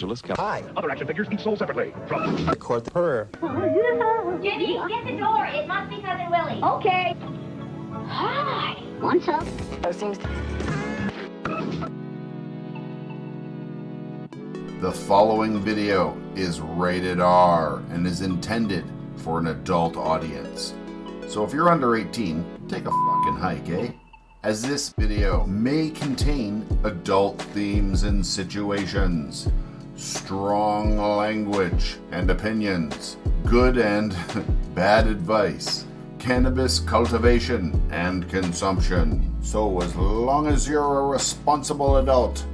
Angeles, Hi. Other action figures each sold separately. From Record the purr. Jenny, get the door. It must be Cousin Willie. Okay. Hi. What's up? The following video is rated R and is intended for an adult audience. So if you're under 18, take a fucking hike, eh? As this video may contain adult themes and situations, strong language and opinions, good and bad advice, cannabis cultivation and consumption. So as long as you're a responsible adult,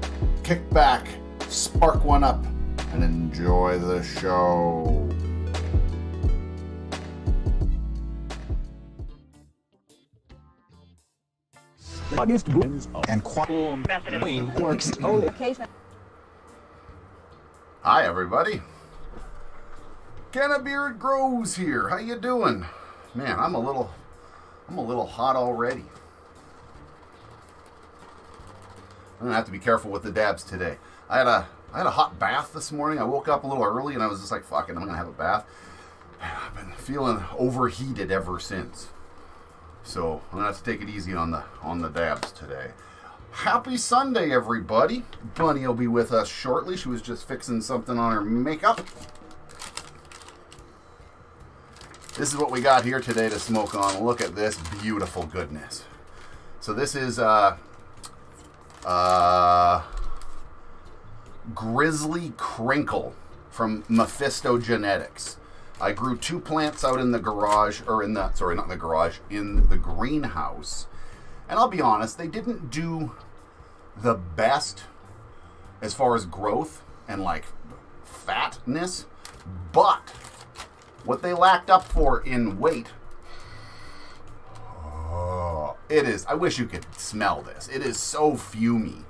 kick back, spark one up, and enjoy the show. And works only occasionally. Hi everybody, CANNABEARD Grows here. How you doing? Man, I'm a little hot already. I'm gonna have to be careful with the dabs today. I had a hot bath this morning. I woke up a little early and I was just like, fuck it, I'm gonna have a bath. I've been feeling overheated ever since. So I'm gonna have to take it easy on the dabs today. Happy Sunday, everybody. Bunny will be with us shortly. She was just fixing something on her makeup. This is what we got here today to smoke on. Look at this beautiful goodness. So this is Grizzly Crinkle from Mephisto Genetics. I grew 2 plants out in the garage, or in the, sorry, not in the garage, in the greenhouse. And I'll be honest, they didn't do the best as far as growth and like fatness, but what they lacked up for in weight, oh, it is, I wish you could smell this. It is so fumey.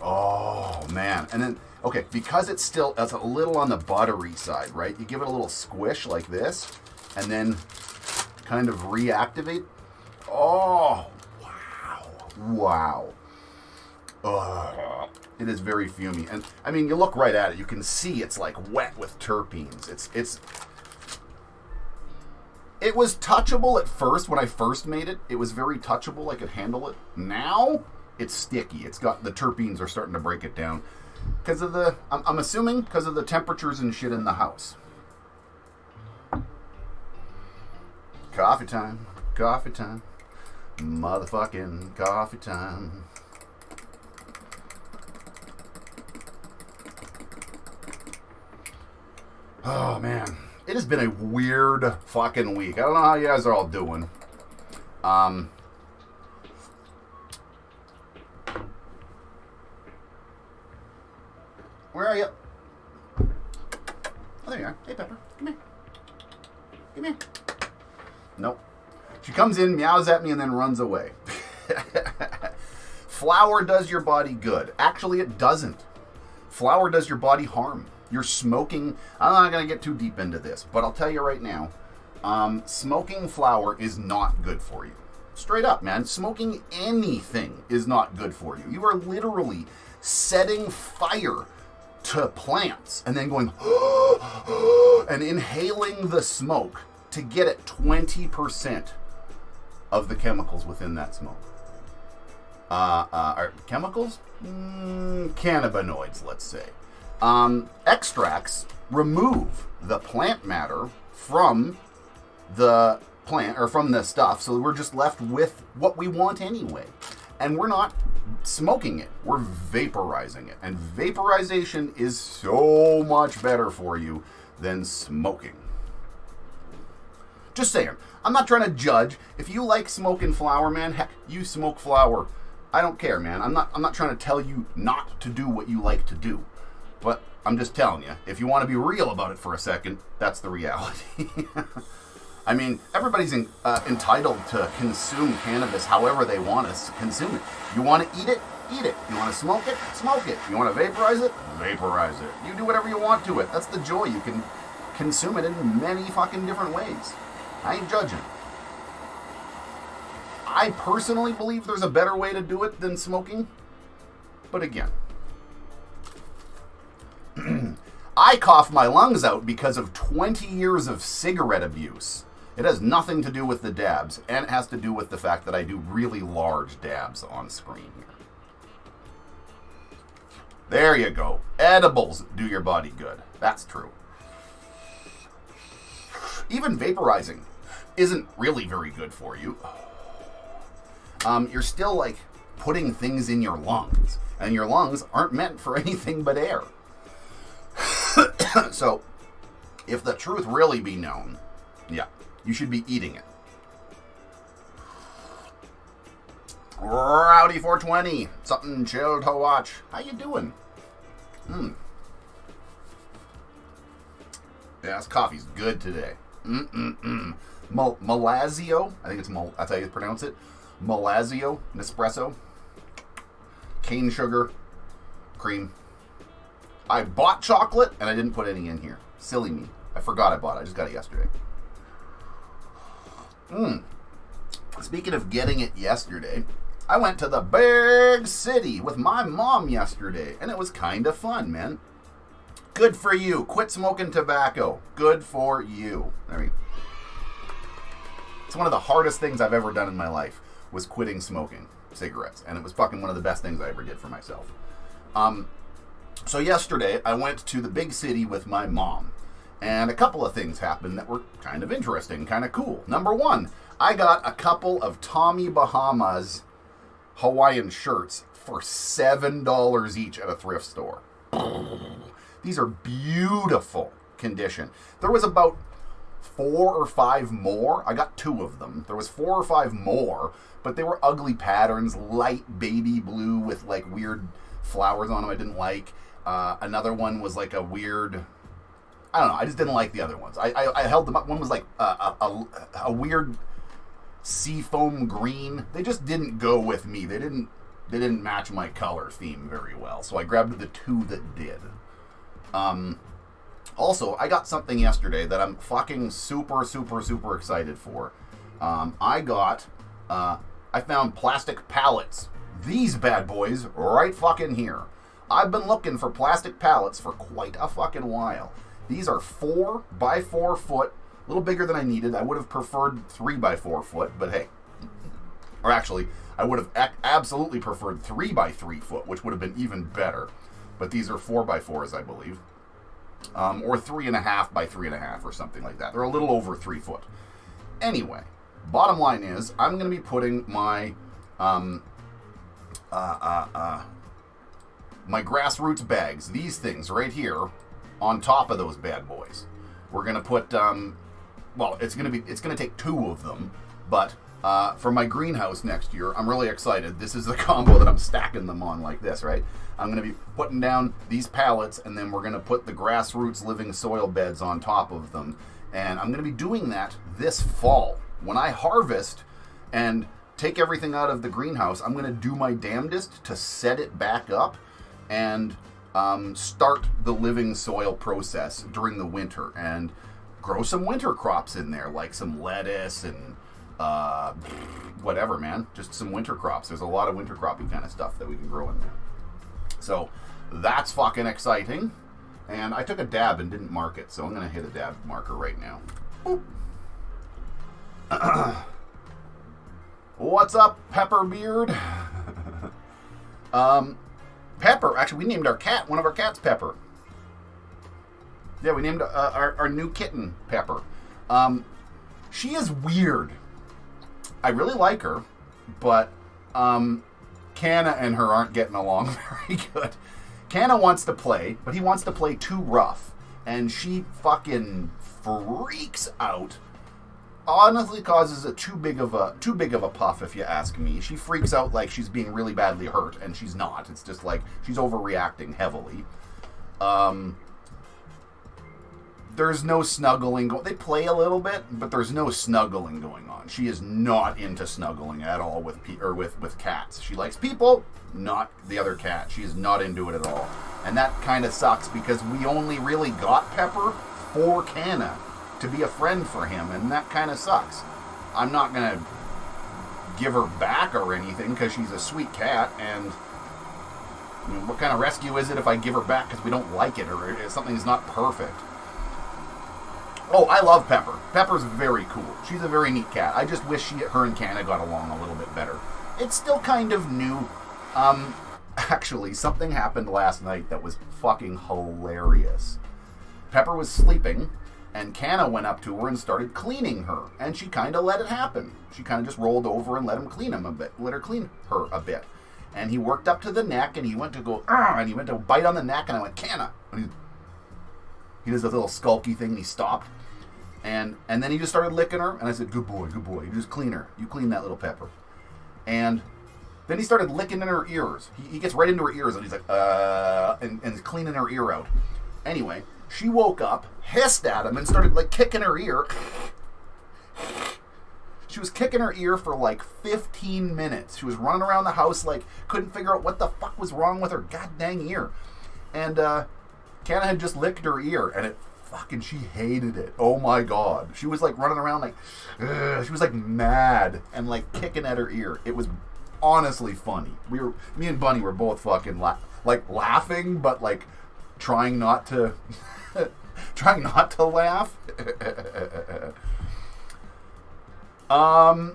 Oh man. And then, okay, because it's a little on the buttery side, right? You give it a little squish like this and then kind of reactivate. Oh, wow. Oh, it is very fumey. And I mean, you look right at it, you can see it's like wet with terpenes. It was touchable at first. When I first made it, it was very touchable. I could handle it. Now it's sticky. It's got, the terpenes are starting to break it down because of the, I'm assuming because of the temperatures and shit in the house. Coffee time. Coffee time. Motherfucking coffee time. Oh man, it has been a weird fucking week. I don't know how you guys are all doing. Where are you? Oh, there you are. Hey Pepper, come here. Come here. Nope. She comes in, meows at me, and then runs away. Flower does your body good. Actually, it doesn't. Flower does your body harm. You're smoking. I'm not going to get too deep into this, but I'll tell you right now, smoking flower is not good for you. Straight up, man. Smoking anything is not good for you. You are literally setting fire to plants and then going and inhaling the smoke to get at 20% of the chemicals within that smoke. Are chemicals? Cannabinoids, let's say. Extracts remove the plant matter from the plant, or from the stuff, so we're just left with what we want anyway. And we're not smoking it, we're vaporizing it. And vaporization is so much better for you than smoking. Just saying. I'm not trying to judge. If you like smoking flower, man, heck, you smoke flower. I don't care, man. I'm not trying to tell you not to do what you like to do. But I'm just telling you, if you want to be real about it for a second, that's the reality. I mean, everybody's entitled to consume cannabis however they want to consume it. You want to eat it? Eat it. You want to smoke it? Smoke it. You want to vaporize it? Vaporize it. You do whatever you want to it. That's the joy. You can consume it in many fucking different ways. I ain't judging. I personally believe there's a better way to do it than smoking. But again, I cough my lungs out because of 20 years of cigarette abuse. It has nothing to do with the dabs, and it has to do with the fact that I do really large dabs on screen here. There you go. Edibles do your body good. That's true. Even vaporizing isn't really very good for you. You're still like putting things in your lungs, and your lungs aren't meant for anything but air. So, if the truth really be known, yeah, you should be eating it. Rowdy 420, something chill to watch. How you doing? Yeah, this coffee's good today. Malazio, I think that's how you pronounce it. Malazio Nespresso. Cane sugar, cream. I bought chocolate and I didn't put any in here. Silly me. I forgot I bought it. I just got it yesterday. Speaking of getting it yesterday, I went to the big city with my mom yesterday, and it was kind of fun, man. Good for you. Quit smoking tobacco. Good for you. I mean, it's one of the hardest things I've ever done in my life was quitting smoking cigarettes, and it was fucking one of the best things I ever did for myself. So yesterday, I went to the big city with my mom, and a couple of things happened that were kind of interesting, kind of cool. Number one, I got a couple of Tommy Bahama's Hawaiian shirts for $7 each at a thrift store. These are beautiful condition. There was about 4 or 5 more. I got 2 of them. There was 4 or 5 more, but they were ugly patterns, light baby blue with like weird flowers on them I didn't like. Another one was like a weird, I don't know, I just didn't like the other ones. I held them up. One was like a weird seafoam green. They just didn't go with me. They didn't match my color theme very well. So I grabbed the 2 that did. Also, I got something yesterday that I'm fucking super excited for. I found plastic pallets. These bad boys right fucking here. I've been looking for plastic pallets for quite a fucking while. These are 4 by 4 foot, a little bigger than I needed. I would have preferred 3 by 4 foot, but hey. Or actually, I would have absolutely preferred 3 by 3 foot, which would have been even better. But these are 4 by 4s, I believe. Or 3.5 by 3.5 or something like that. They're a little over 3 foot. Anyway, bottom line is, I'm going to be putting my my grassroots bags, these things right here, on top of those bad boys. We're gonna put, well, it's gonna take 2 of them, but for my greenhouse next year, I'm really excited. This is the combo that I'm stacking them on like this, right? I'm gonna be putting down these pallets, and then we're gonna put the grassroots living soil beds on top of them, and I'm gonna be doing that this fall. When I harvest and take everything out of the greenhouse, I'm gonna do my damnedest to set it back up and start the living soil process during the winter and grow some winter crops in there, like some lettuce and whatever, man. Just some winter crops. There's a lot of winter cropping kind of stuff that we can grow in there. So that's fucking exciting. And I took a dab and didn't mark it, so I'm going to hit a dab marker right now. Boop. What's up, Pepperbeard? Pepper. Actually, we named our cat, one of our cats, Pepper. Yeah, we named our new kitten Pepper. She is weird. I really like her, but Canna and her aren't getting along very good. Canna wants to play, but he wants to play too rough, and she fucking freaks out. Honestly, causes a too big of a puff, if you ask me. She freaks out like she's being really badly hurt, and she's not. It's just like she's overreacting heavily. There's no snuggling. They play a little bit, but there's no snuggling going on. She is not into snuggling at all with cats. She likes people, not the other cat. She is not into it at all, and that kind of sucks because we only really got Pepper for Canna, to be a friend for him, and that kind of sucks. I'm not gonna give her back or anything because she's a sweet cat, and I mean, what kind of rescue is it if I give her back because we don't like it or something's not perfect? Oh, I love Pepper. Pepper's very cool. She's a very neat cat. I just wish her and Canna got along a little bit better. It's still kind of new. Actually, something happened last night that was fucking hilarious. Pepper was sleeping, and Canna went up to her and started cleaning her, and she kind of let it happen. She kind of just rolled over and let her clean her a bit. And he worked up to the neck, and he went to go, and he went to bite on the neck, and I went, Canna. And he does a little skulky thing, and he stopped. And then he just started licking her, and I said, good boy, good boy. You just clean her. You clean that little Pepper. And then he started licking in her ears. He gets right into her ears, and he's like, and cleaning her ear out. Anyway, she woke up, hissed at him, and started, like, kicking her ear. She was kicking her ear for, like, 15 minutes. She was running around the house, like, couldn't figure out what the fuck was wrong with her god dang ear. And, Canna had just licked her ear, and she hated it. Oh my god. She was like running around like, she was like mad and like kicking at her ear. It was honestly funny. Me and Bunny were both fucking laughing, but like trying not to laugh. I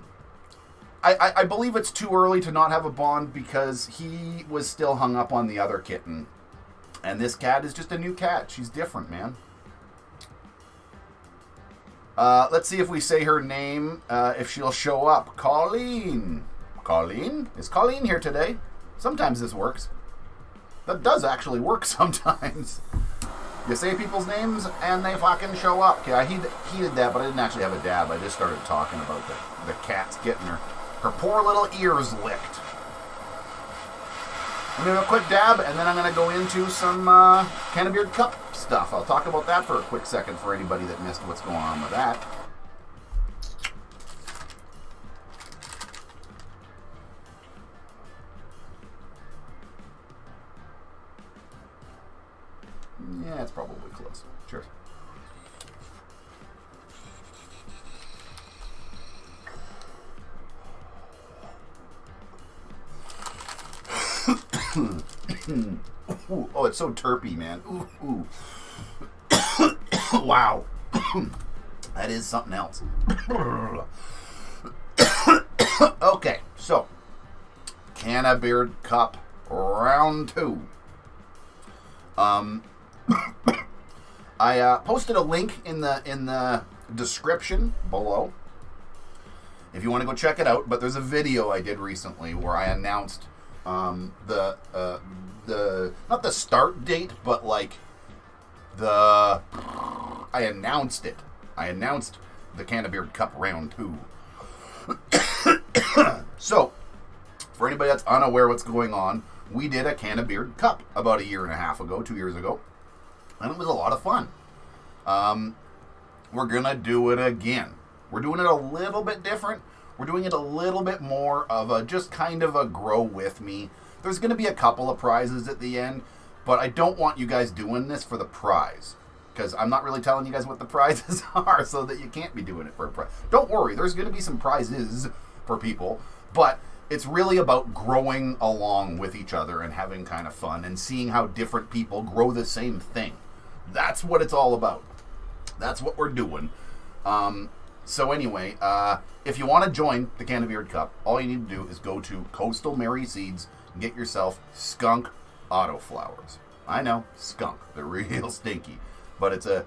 believe it's too early to not have a bond because he was still hung up on the other kitten. And this cat is just a new cat. She's different, man. Let's see if we say her name, if she'll show up. Colleen. Colleen? Is Colleen here today? Sometimes this works. That does actually work sometimes. You say people's names and they fucking show up. Okay, I heeded that, but I didn't actually have a dab. I just started talking about the cat's getting her poor little ears licked. I'm going to do a quick dab, and then I'm going to go into some CANNABEARD cup stuff. I'll talk about that for a quick second for anybody that missed what's going on with that. Yeah, it's probably close. Cheers. Ooh, oh, it's so terpy, man. Ooh. Wow. That is something else. Okay, so CANNABEARD Cup round 2. I posted a link in the description below if you want to go check it out. But there's a video I did recently where I announced not the start date, but like I announced it. I announced the CANNABEARD Cup round 2. So, for anybody that's unaware what's going on, we did a CANNABEARD Cup about 2 years ago, and it was a lot of fun. We're gonna do it again. We're doing it a little bit different. We're doing it a little bit more of a just kind of a grow with me. There's gonna be a couple of prizes at the end, but I don't want you guys doing this for the prize, because I'm not really telling you guys what the prizes are, so that you can't be doing it for a prize. Don't worry, there's gonna be some prizes for people, but it's really about growing along with each other and having kind of fun and seeing how different people grow the same thing. That's what it's all about. That's what we're doing. So anyway, if you want to join the CANNABEARD Cup, all you need to do is go to Coastal Mary Seeds and get yourself skunk AUTOFLOWERS. I know, skunk. They're real stinky. But it's a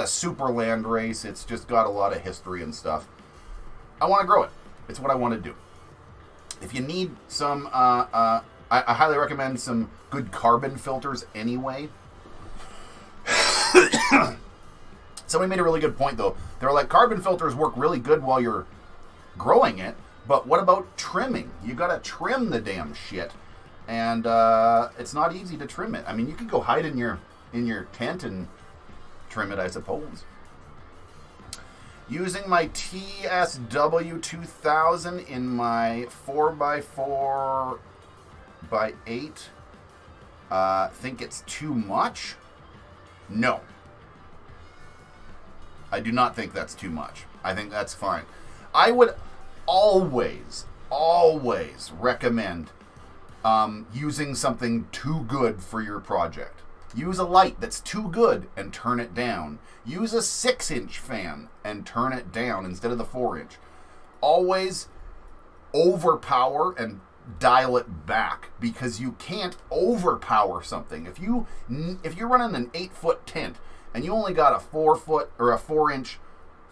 super land race. It's just got a lot of history and stuff. I want to grow it. It's what I want to do. If you need some, I highly recommend some good carbon filters anyway. Somebody made a really good point, though. They were like, carbon filters work really good while you're growing it, but what about trimming? You gotta trim the damn shit, and it's not easy to trim it. I mean, you could go hide in your tent and trim it, I suppose. Using my TSW 2000 in my 4x4x8, think it's too much? No. I do not think that's too much. I think that's fine. I would always recommend using something too good for your project. Use a light that's too good and turn it down. Use a 6-inch fan and turn it down instead of the 4-inch. Always overpower and dial it back, because you can't overpower something. If you're running an 8-foot tent and you only got a 4-foot or a 4-inch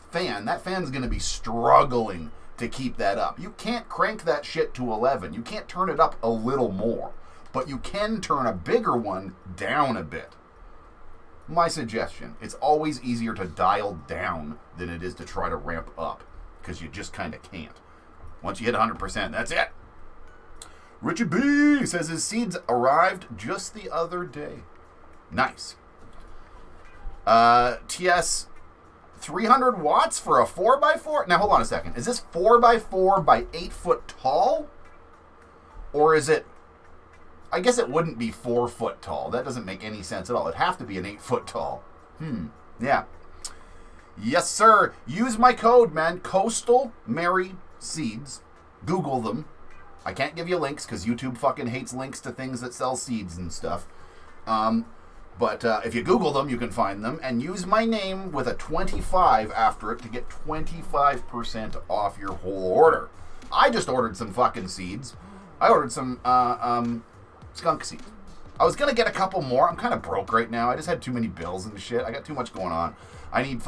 fan, that fan's going to be struggling to keep that up. You can't crank that shit to 11. You can't turn it up a little more, but you can turn a bigger one down a bit. My suggestion, it's always easier to dial down than it is to try to ramp up, because you just kind of can't. Once you hit 100%, that's it. Richard B says his seeds arrived just the other day. Nice. TS 300 watts for a 4x4? Now, hold on a second. Is this 4x4 by 8 foot tall? Or is it... I guess it wouldn't be 4 foot tall. That doesn't make any sense at all. It'd have to be an 8 foot tall. Yeah. Yes, sir. Use my code, man. Coastal Mary Seeds. Google them. I can't give you links because YouTube fucking hates links to things that sell seeds and stuff. But if you Google them, you can find them. And use my name with a 25 after it to get 25% off your whole order. I just ordered some fucking seeds. I ordered some skunk seeds. I was going to get a couple more. I'm kind of broke right now. I just had too many bills and shit. I got too much going on. I need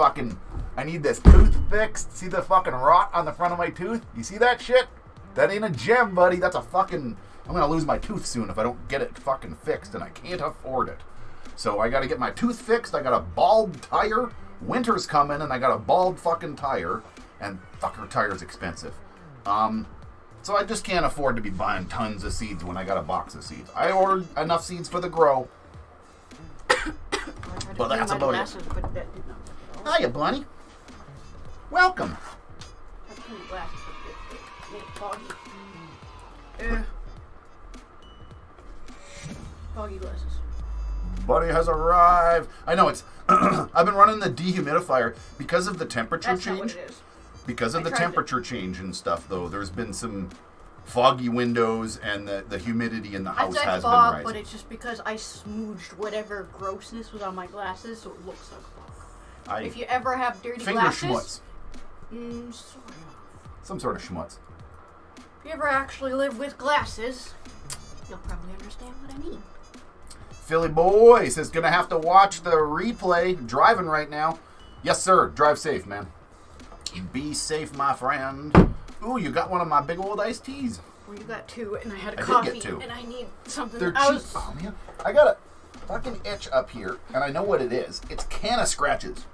this tooth fixed. See the fucking rot on the front of my tooth? You see that shit? That ain't a gem, buddy. That's a fucking... I'm going to lose my tooth soon if I don't get it fucking fixed, and I can't afford it. So I got to get my tooth fixed. I got a bald tire. Winter's coming, and I got a bald fucking tire. And fucker tire's expensive. So I just can't afford to be buying tons of seeds when I got a box of seeds. I ordered enough seeds for the grow. But that's about it. Hiya, Bunny. Welcome. Foggy glasses. Buddy has arrived. I know it's... I've been running the dehumidifier because of the temperature That's change. not what it is. Because of the temperature change and stuff, though, there's been some foggy windows, and the humidity in the house has been rising. But it's just because I smooched whatever grossness was on my glasses, so it looks like fog. If you ever have dirty glasses... Schmutz. Sort of. Some sort of schmutz. If you ever actually live with glasses, you'll probably understand what I mean. Philly boy says, gonna have to watch the replay. Driving right now. Yes, sir. Drive safe, man. Be safe, my friend. Ooh, you got one of my big old iced teas. Well, you got two, and I had a I coffee, did get two. and I need something. They're cheap. Oh, man. I got a fucking itch up here, and I know what it is. It's Canna Scratches.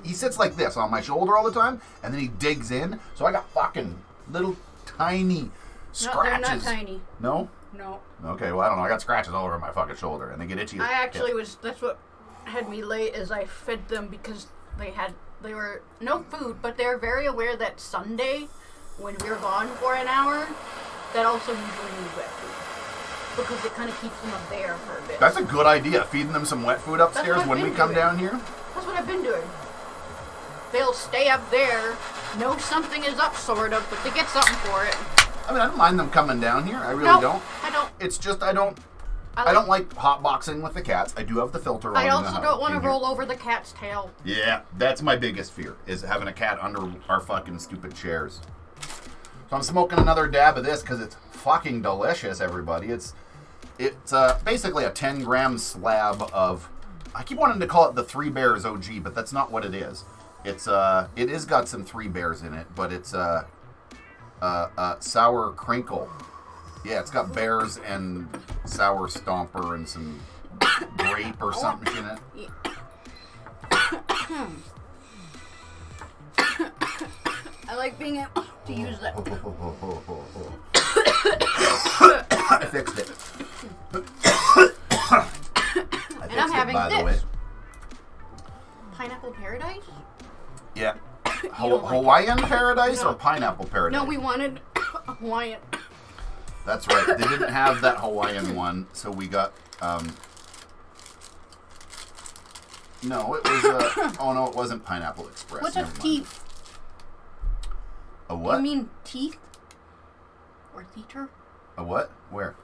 He sits like this on my shoulder all the time, and then he digs in. So I got fucking little tiny scratches. No, they're not tiny. No? No. Okay, well, I don't know. I got scratches all over my fucking shoulder, and they get itchy. I actually that's what had me late, is I fed them because they were no food, but they're very aware that Sunday, when we're gone for an hour, that also usually means wet food. Because it kind of keeps them up there for a bit. That's a good idea, feeding them some wet food upstairs when we come down here. That's what I've been doing. They'll stay up there, know something is up, sort of, but they get something for it. I mean, I don't mind them coming down here. I really don't. I don't. It's just I don't like hotboxing with the cats. I do have the filter on. I also don't want to roll over the cat's tail. Yeah, that's my biggest fear, is having a cat under our fucking stupid chairs. So I'm smoking another dab of this because it's fucking delicious, everybody. It's basically a 10-gram slab of... I keep wanting to call it the Three Bears OG, but that's not what it is. It is got some Three Bears in it, but it's sour crinkle. Yeah, it's got bears and sour stomper and some grape or something in it. I like being able to use that. I fixed it. And I'm having by this. the way. Pineapple Paradise? Yeah. Like Hawaiian Paradise or Pineapple Paradise? No, we wanted a Hawaiian. That's right. They didn't have that Hawaiian one, so we got... No, it was... oh, no, it wasn't Pineapple Express. What's a teeth? A what? You mean teeth? Or theater? A what? Where?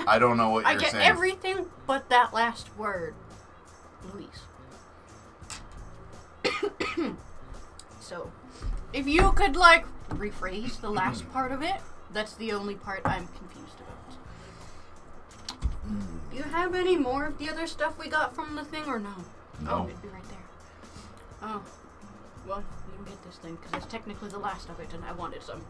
I don't know what you're saying. I get everything but that last word, Luis. So, if you could, like, rephrase the last part of it, that's the only part I'm confused about. Do you have any more of the other stuff we got from the thing, or no? No. Oh, it'd be right there. Oh. Well, you don't get this thing, because it's technically the last of it, and I wanted some.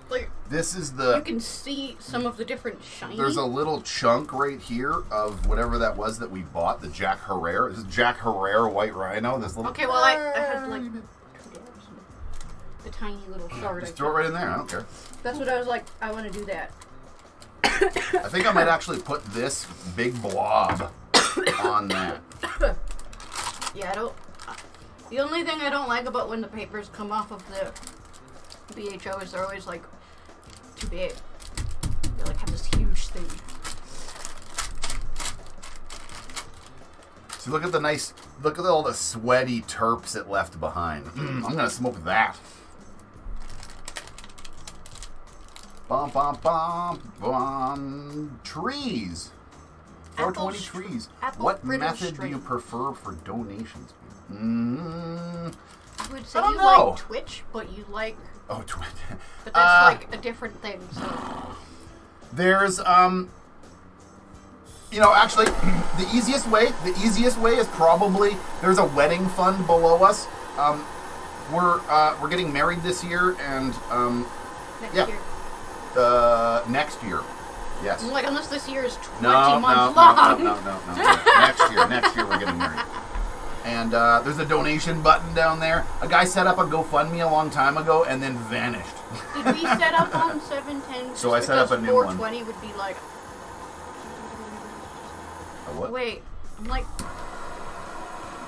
Like, this is the... You can see some of the different shiny... There's a little chunk right here of whatever that was that we bought, the Jack Herrera. This is Jack Herrera White Rhino. This little... Okay, well, I had, like, 2 dabs. The tiny little shard. Just throw it right in there. I don't care. That's what I was like, I want to do that. I think I might actually put this big blob on that. Yeah, I don't... The only thing I don't like about when the papers come off of the BHO is they're always, like, too big. They, like, have this huge thing. So look at the nice... Look at all the sweaty terps it left behind. I'm going to smoke that. Bum, bum, bum, bum. Trees. 420 trees. What method do you prefer for donations? I would say I don't you know. like Twitch, but you like... Oh, Twitch. But that's, like, a different thing, so... There's, you know, actually, the easiest way is probably, there's a wedding fund below us. We're getting married this year, and, Next year. Next year. Yes. I'm like, unless this year is 20 No. months long. No. Next year we're getting married. And there's a donation button down there. A guy set up a GoFundMe a long time ago and then vanished. Did we set up on 710? So I set up a new one. 420 would be like... A what? Wait, I'm like...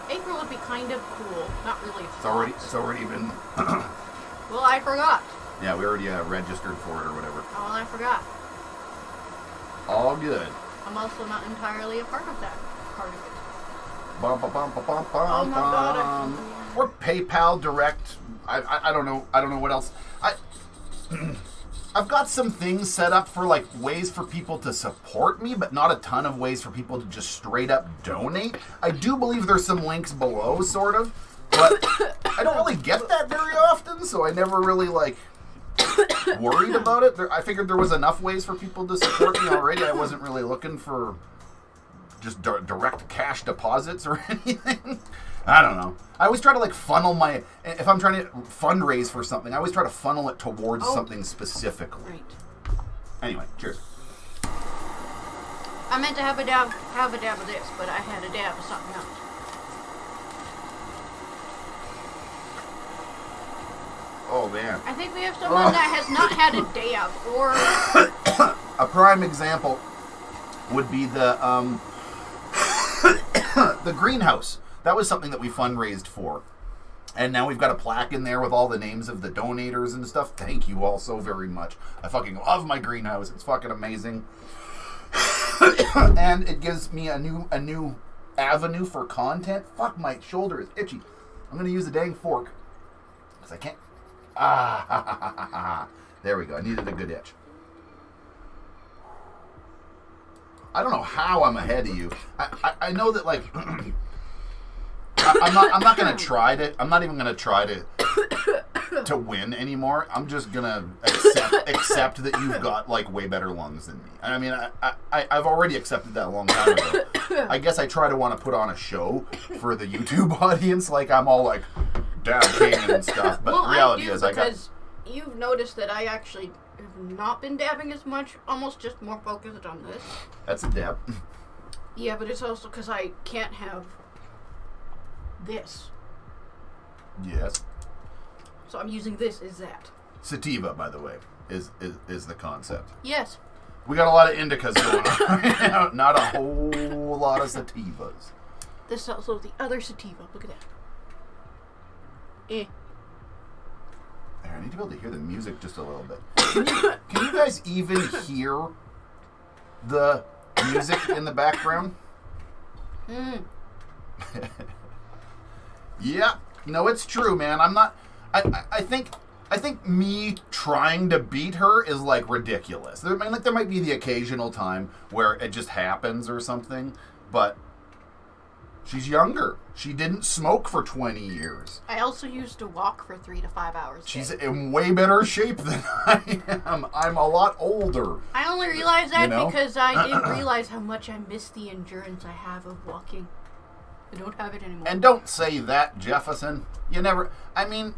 April would be kind of cool. Not really. It's already been... Well, I forgot. Yeah, we already registered for it or whatever. Oh, well, I forgot. All good. I'm also not entirely a part of that part of it. Bum, bum, bum, bum, bum, Oh my god, bum. Or PayPal Direct. I don't know. I don't know what else. I've got some things set up for like ways for people to support me, but not a ton of ways for people to just straight up donate. I do believe there's some links below, sort of, but I don't really get that very often, so I never really like worried about it. I figured there was enough ways for people to support me already. I wasn't really looking for just direct cash deposits or anything. I don't know. I always try to like funnel my, if I'm trying to fundraise for something, I always try to funnel it towards something specifically. Right. Anyway, cheers. I meant to have a dab of this, but I had a dab of something else. Oh man. I think we have someone that has not had a dab, or... A prime example would be the the greenhouse. That was something that we fundraised for. And now we've got a plaque in there with all the names of the donators and stuff. Thank you all so very much. I fucking love my greenhouse. It's fucking amazing. And it gives me a new avenue for content. Fuck, my shoulder is itchy. I'm gonna use a dang fork. Because I can't. There we go. I needed a good itch. I don't know how I'm ahead of you. I know that like I'm not gonna try to. I'm not even gonna try to win anymore. I'm just gonna accept that you've got like way better lungs than me. I mean, I've already accepted that a long time ago. I guess I try to want to put on a show for the YouTube audience, like I'm all like dab king and stuff. But the reality is, because you've noticed that I actually have not been dabbing as much. Almost just more focused on this. That's a dab. Yeah, but it's also because I can't have this. Yes. So I'm using this as that. Sativa, by the way, is the concept. Yes. We got a lot of indicas going on right now. Not a whole lot of sativas. This is also the other sativa. Look at that. I need to be able to hear the music just a little bit. Can you guys even hear the music in the background? Yeah, no, it's true, man. I'm not. I think me trying to beat her is like ridiculous. There might be the occasional time where it just happens or something, but she's younger. She didn't smoke for 20 years. I also used to walk for 3 to 5 hours. She's in way better shape than I am. I'm a lot older. I only realized that You know? because I didn't realize how much I miss the endurance I have of walking. I don't have it anymore. And don't say that, Jefferson. You never. I mean,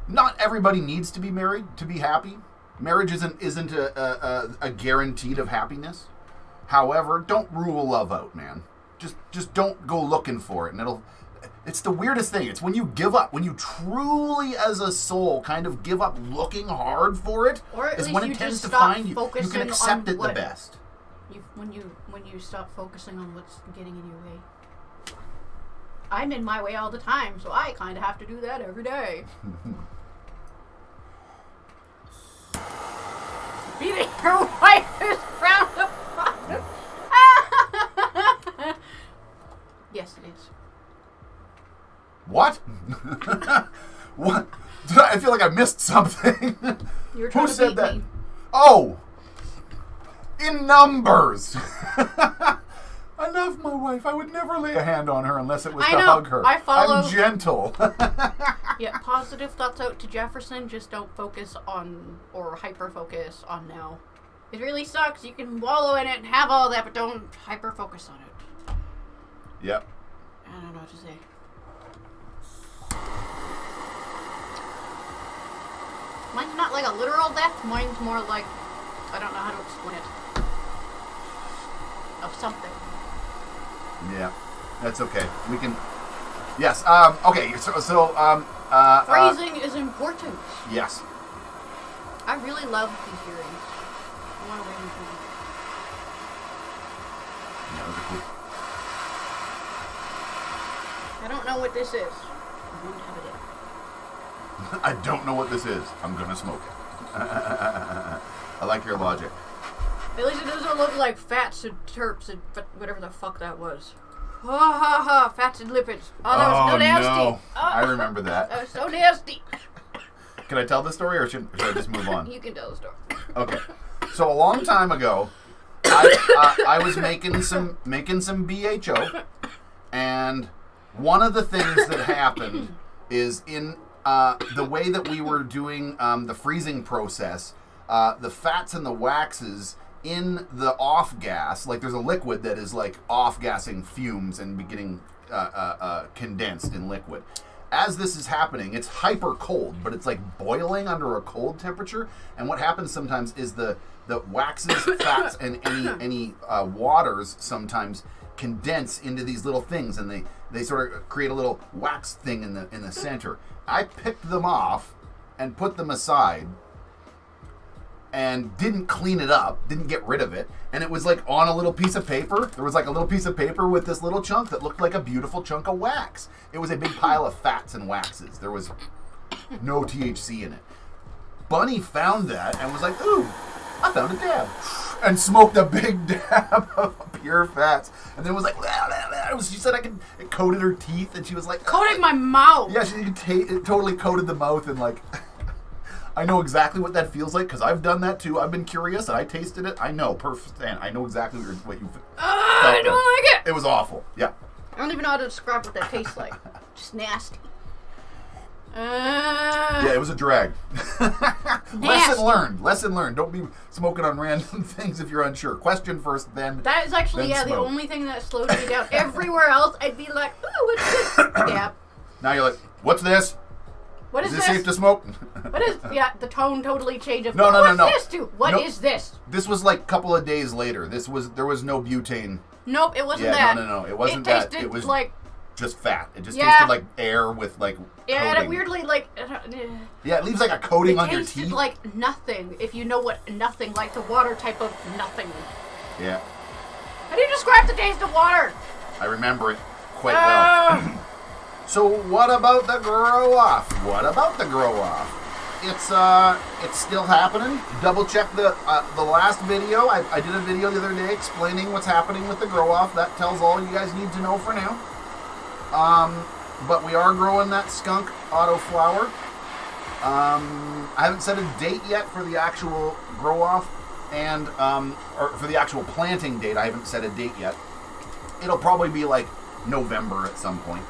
not everybody needs to be married to be happy. Marriage isn't a guaranteed of happiness. However, don't rule love out, man. Just don't go looking for it, and it's the weirdest thing. It's when you give up, when you truly, as a soul, kind of give up looking hard for it, or at is least when you it tends just to stop find you. You focusing can accept on it what, the best. When you stop focusing on what's getting in your way. I'm in my way all the time, so I kind of have to do that every day. Beating your wife is frowned upon. Yes, it is. What? What? I feel like I missed something. You were trying Who to said beat that? me. Oh! In numbers! I love my wife. I would never lay a hand on her unless it was to hug her. I follow. I'm gentle. Yeah, positive thoughts out to Jefferson. Just don't focus on or hyper focus on now. It really sucks. You can wallow in it and have all that, but don't hyper focus on it. Yep. I don't know what to say. Mine's not like a literal death. Mine's more like, I don't know how to explain it. Of something. Yeah. That's okay. We can... Yes. Okay. Phrasing is important. Yes. I really love these earrings. I want to wear them. Yeah, those are cool. I don't know what this is. I won't have it in. I don't know what this is. I'm gonna smoke it. I like your logic. At least it doesn't look like fats and terps and whatever the fuck that was. Ha ha ha, fats and lipids. Oh, that was so nasty. No. Oh, I remember that. That was so nasty. Can I tell the story or should I just move on? You can tell the story. Okay. So a long time ago, I was making some BHO, and one of the things that happened is in the way that we were doing the freezing process, the fats and the waxes in the off gas, like there's a liquid that is like off gassing fumes and beginning condensed in liquid. As this is happening, it's hyper cold, but it's like boiling under a cold temperature. And what happens sometimes is the waxes, fats, and any waters sometimes condense into these little things, and they sort of create a little wax thing in the center. I picked them off and put them aside and didn't clean it up, didn't get rid of it, and it was like on a little piece of paper. There was like a little piece of paper with this little chunk that looked like a beautiful chunk of wax. It was a big pile of fats and waxes. There was no THC in it. Bunny found that and was like, ooh, I found a dab. And smoked a big dab of pure fats. And then was like, she said it coated her teeth, and she was like, Coating my mouth. yeah, it totally coated the mouth, and like, I know exactly what that feels like because I've done that too. I've been curious and I tasted it. I know, perfect. And I know exactly what you felt. I don't like it. It was awful. Yeah. I don't even know how to describe what that tastes like. Just nasty. Yeah, it was a drag. Lesson learned. Don't be smoking on random things if you're unsure. Question first, then. That is actually, then the smoke. only thing that slows me down. Everywhere else, I'd be like, ooh, what's this? Yeah. Now you're like, what's this? What is Is this? this safe to smoke? What is? Yeah, the tone totally changed. No. What's this to? What is this? This was like a couple of days later. There was no butane. Nope, it wasn't Yeah, that. no. It wasn't it tasted that. It was like just fat. It just Yeah. tasted like air with like yeah, and coating. it weirdly like Yeah, it leaves like a coating it on your tasted teeth. like nothing. If you know what nothing, like the water type of nothing. Yeah, How do you describe the taste of water? I remember it quite well. So what about the grow off? it's still happening. Double check the last video. I did a video the other day explaining what's happening with the grow off. That tells all you guys need to know for now. But we are growing that skunk autoflower. I haven't set a date yet for the actual grow off, and or for the actual planting date. I haven't set a date yet. It'll probably be like November at some point.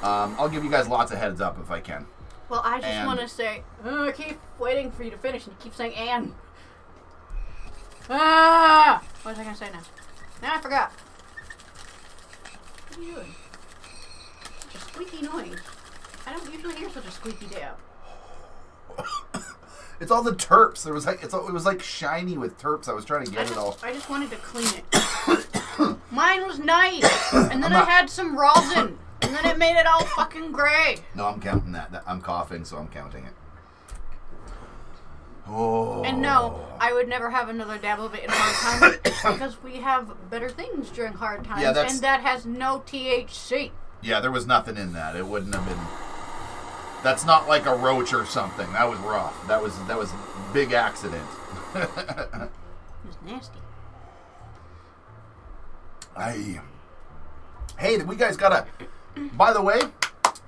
I'll give you guys lots of heads up if I can. Well, I just want to say, I keep waiting for you to finish, and you keep saying "and." What was I gonna say now? Now I forgot. What are you doing? Such a squeaky noise. I don't usually hear such a squeaky dab. It's all the terps. There was like it was like shiny with terps. I was trying to get it all. I just wanted to clean it. Mine was nice, and then I had some rosin, and then it made it all fucking gray. No, I'm counting that. I'm coughing, so I'm counting it. Oh. And no, I would never have another dab of it in hard times because we have better things during hard times, and that has no THC. Yeah, there was nothing in that. It wouldn't have been. That's not like a roach or something. That was rough. That was a big accident. It was nasty. Hey, we guys got a... By the way,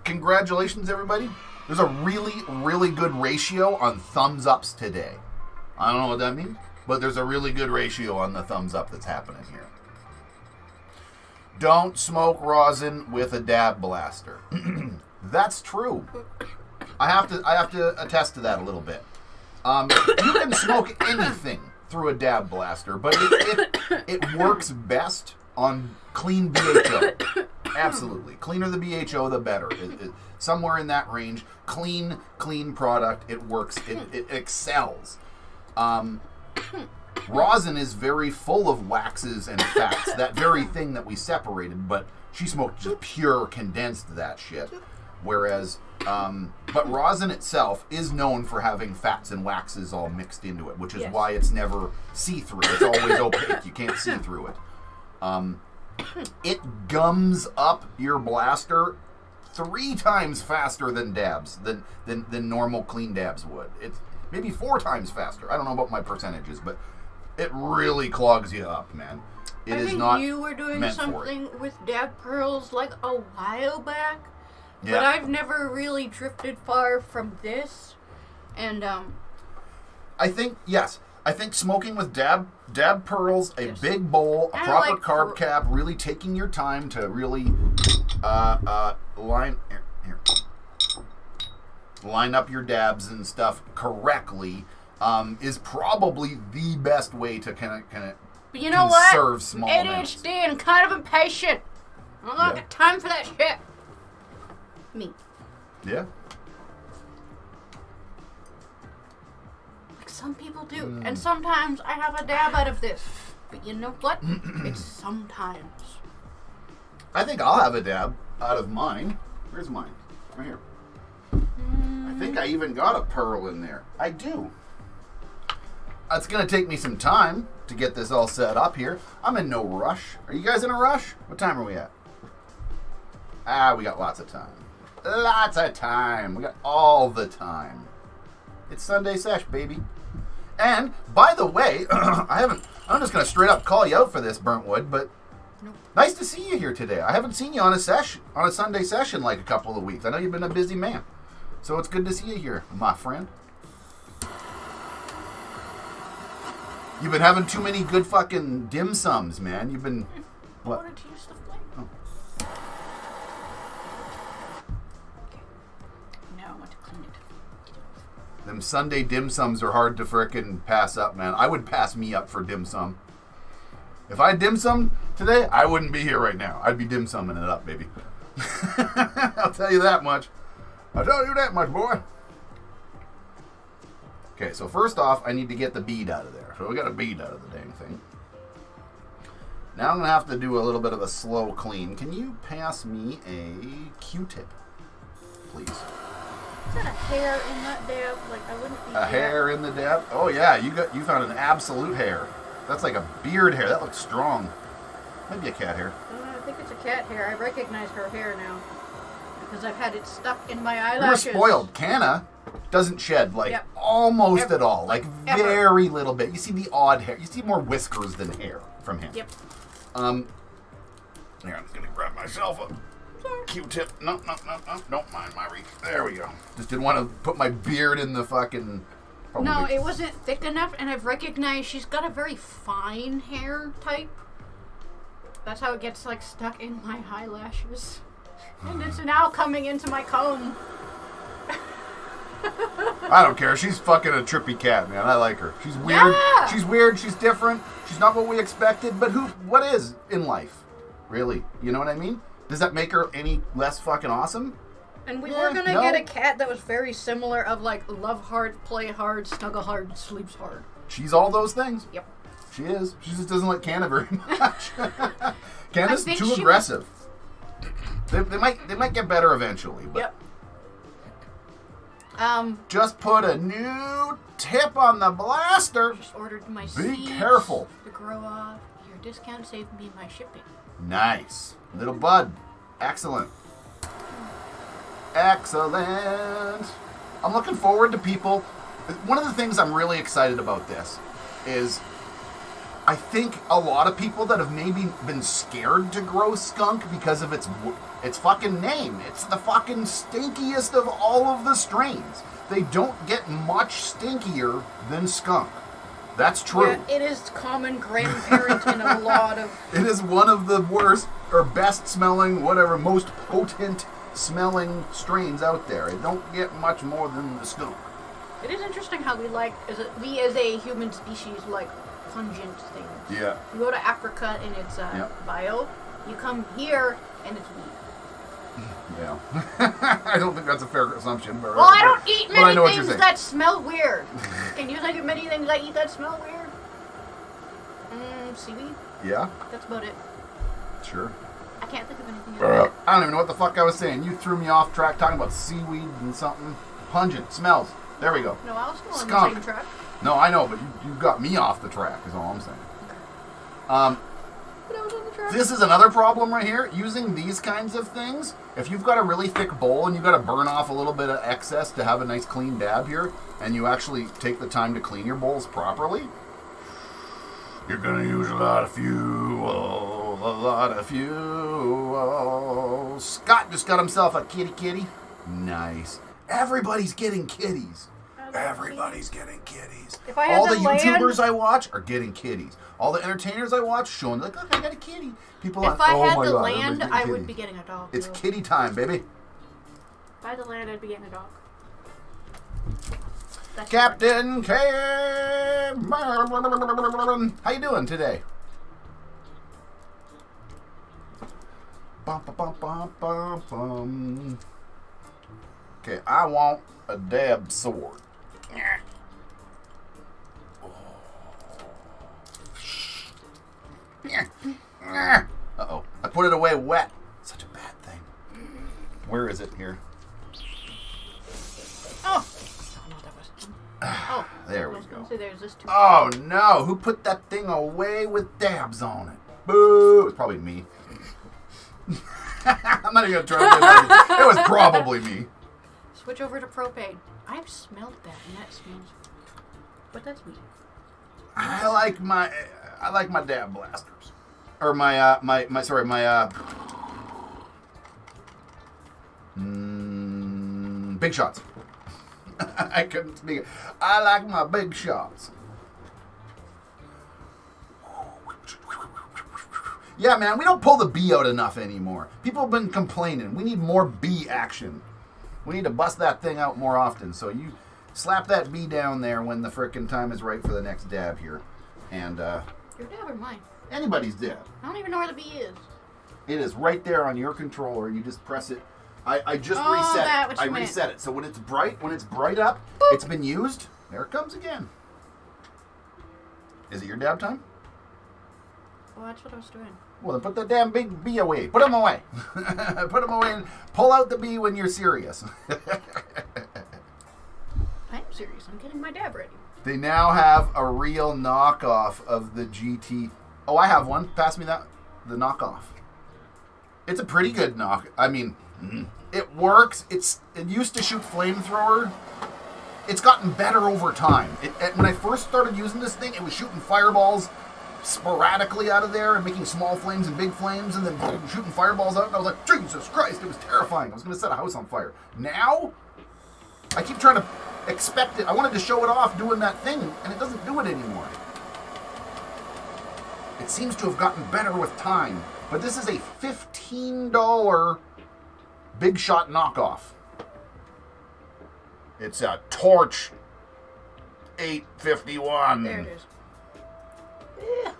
congratulations, everybody. There's a really, really good ratio on thumbs ups today. I don't know what that means, but there's a really good ratio on the thumbs up that's happening here. Don't smoke rosin with a dab blaster. That's true. I have to attest to that a little bit. You can smoke anything through a dab blaster, but it works best on clean BHO. Absolutely. Cleaner the BHO, the better. Somewhere in that range. Clean product. It works. It excels. Rosin is very full of waxes and fats. That very thing that we separated, but she smoked just pure condensed that shit. Whereas, but rosin itself is known for having fats and waxes all mixed into it, which is why it's never see-through. It's always opaque. You can't see through it. It gums up your blaster 3 times faster than dabs, than normal clean dabs would. It's maybe 4 times faster. I don't know about my percentages, but it really clogs you up, man. It is not. You were doing something with dab pearls like a while back. Yeah. But I've never really drifted far from this, and I think smoking with dab pearls, a big bowl, a proper like carb cap, really taking your time to really line up your dabs and stuff correctly, is probably the best way to kind of but you know what? Conserve small amounts. ADHD and kind of impatient. I don't got time for that shit. Me. Yeah. Like some people do. And sometimes I have a dab out of this. But you know what? It's sometimes. I think I'll have a dab out of mine. Where's mine? Right here. I think I even got a pearl in there. I do. It's going to take me some time to get this all set up here. I'm in no rush. Are you guys in a rush? What time are we at? We got lots of time. Lots of time. We got all the time. It's Sunday Sesh, baby. And, by the way, I'm just going to straight up call you out for this, Burntwood, but nice to see you here today. I haven't seen you on a Sunday session like a couple of weeks. I know you've been a busy man. So it's good to see you here, my friend. You've been having too many good fucking dim sums, man. You've been... What? I wanted to use the flame. Oh. Now I want to clean it. Them Sunday dim sums are hard to frickin' pass up, man. I would pass me up for dim sum. If I dim sum today, I wouldn't be here right now. I'd be dim summing it up, baby. I'll tell you that much. I'll tell you that much, boy. Okay, so first off, I need to get the bead out of there. So we got a bead out of the dang thing. Now I'm going to have to do a little bit of a slow clean. Can you pass me a Q-tip, please? Is that a hair in that dab? Like, I wouldn't be... A hair in the dab? Oh, yeah, you found an absolute hair. That's like a beard hair. That looks strong. Maybe a cat hair. I think it's a cat hair. I recognize her hair now. Because I've had it stuck in my eyelashes. You were spoiled. Canna Doesn't shed, like, Yep. almost at all. Like, ever. very little bit. You see the odd hair. You see more whiskers than hair from him. Yep. Here, I'm just going to grab myself a Q-tip. No, don't mind my reach. There we go. Just didn't want to put my beard in the fucking... No, it wasn't thick enough, and I've recognized she's got a very fine hair type. That's how it gets, like, stuck in my eyelashes. And it's now coming into my comb. I don't care. She's fucking a trippy cat, man. I like her. She's weird. Yeah. She's weird. She's different. She's not what we expected. But what is in life? Really? You know what I mean? Does that make her any less fucking awesome? And we were gonna get a cat that was very similar of, like, love hard, play hard, snuggle hard, sleeps hard. She's all those things. Yep. She is. She just doesn't like Canna very much. Canna's think too she aggressive. They might get better eventually. But Yep. Just put a new tip on the blaster. Just ordered my Be seeds careful. to grow off. Your discount saved me my shipping. Nice. Little bud. Excellent. Excellent. I'm looking forward to people. One of the things I'm really excited about this is I think a lot of people that have maybe been scared to grow skunk because of its fucking name. It's the fucking stinkiest of all of the strains. They don't get much stinkier than skunk. That's true. Yeah, it is common grandparent in a lot of... It is one of the worst or best smelling, whatever, most potent smelling strains out there. It don't get much more than the skunk. It is interesting how we as a human species like pungent things. Yeah. You go to Africa and it's bio. You come here and it's weed. Yeah. I don't think that's a fair assumption. But Well, I don't eat but I know what many you're things saying. that smell weird. Can you think of many things I eat that smell weird? Seaweed? Yeah, That's about it. sure. I can't think of anything else. I don't even know what the fuck I was saying. You threw me off track talking about seaweed and something. Pungent. Smells. There we go. No, I was still on Skunk. the same track. No, I know, but you got me off the track is all I'm saying. But I was on the track. This is another problem right here. Using these kinds of things, if you've got a really thick bowl and you've got to burn off a little bit of excess to have a nice clean dab here, and you actually take the time to clean your bowls properly, you're going to use a lot of fuel, a lot of fuel. Scott just got himself a kitty. Nice. Everybody's getting kitties. Everybody's getting kitties. If I had All the the land- YouTubers I watch are getting kitties. All the entertainers I watch showing like, look, I got a kitty. People If are, I oh had my the God, land, everybody's I would getting be kitties. getting a dog. It's too. kitty time, baby. If I had the land, I'd be getting a dog. That's Captain K. How you doing today? Bum, bum, bum, bum, bum, bum. Okay, I want a dab sword. Uh-oh. I put it away wet. Such a bad thing. Where is it here? Oh! I don't know what that was. Oh. There I we was go. gonna say there's this too. Oh no! Who put that thing away with dabs on it? Boo! It's probably me. I'm not even gonna try to blame it. It was probably me. Switch over to propane. I've smelled that, and that smells. But that's me. I like my dab blasters, or big shots. I couldn't speak it. I like my big shots. Yeah, man, we don't pull the bee out enough anymore. People have been complaining. We need more bee action. We need to bust that thing out more often. So you slap that bee down there when the frickin' time is right for the next dab here. And, Your dab or mine? anybody's dab. I don't even know where the bee is. It is right there on your controller. You just press it. I just Oh, reset that it. what I you meant. reset it. So when it's bright up, it's been used. There it comes again. Is it your dab time? Well, that's what I was doing. Well, then put that damn big bee away. Put them away. Put them away and pull out the bee when you're serious. I'm serious. I'm getting my dab ready. They now have a real knockoff of the GT. Oh, I have one. Pass me that. The knockoff. It's a pretty good knock. I mean, it works. It used to shoot flamethrower, it's gotten better over time. When I first started using this thing, it was shooting fireballs sporadically out of there and making small flames and big flames and then shooting fireballs out, and I was like, Jesus Christ, it was terrifying. I was going to set a house on fire. Now, I keep trying to expect it. I wanted to show it off doing that thing, and it doesn't do it anymore. It seems to have gotten better with time, but this is a $15 Big Shot knockoff. It's a Torch 851. There it is. Yeah.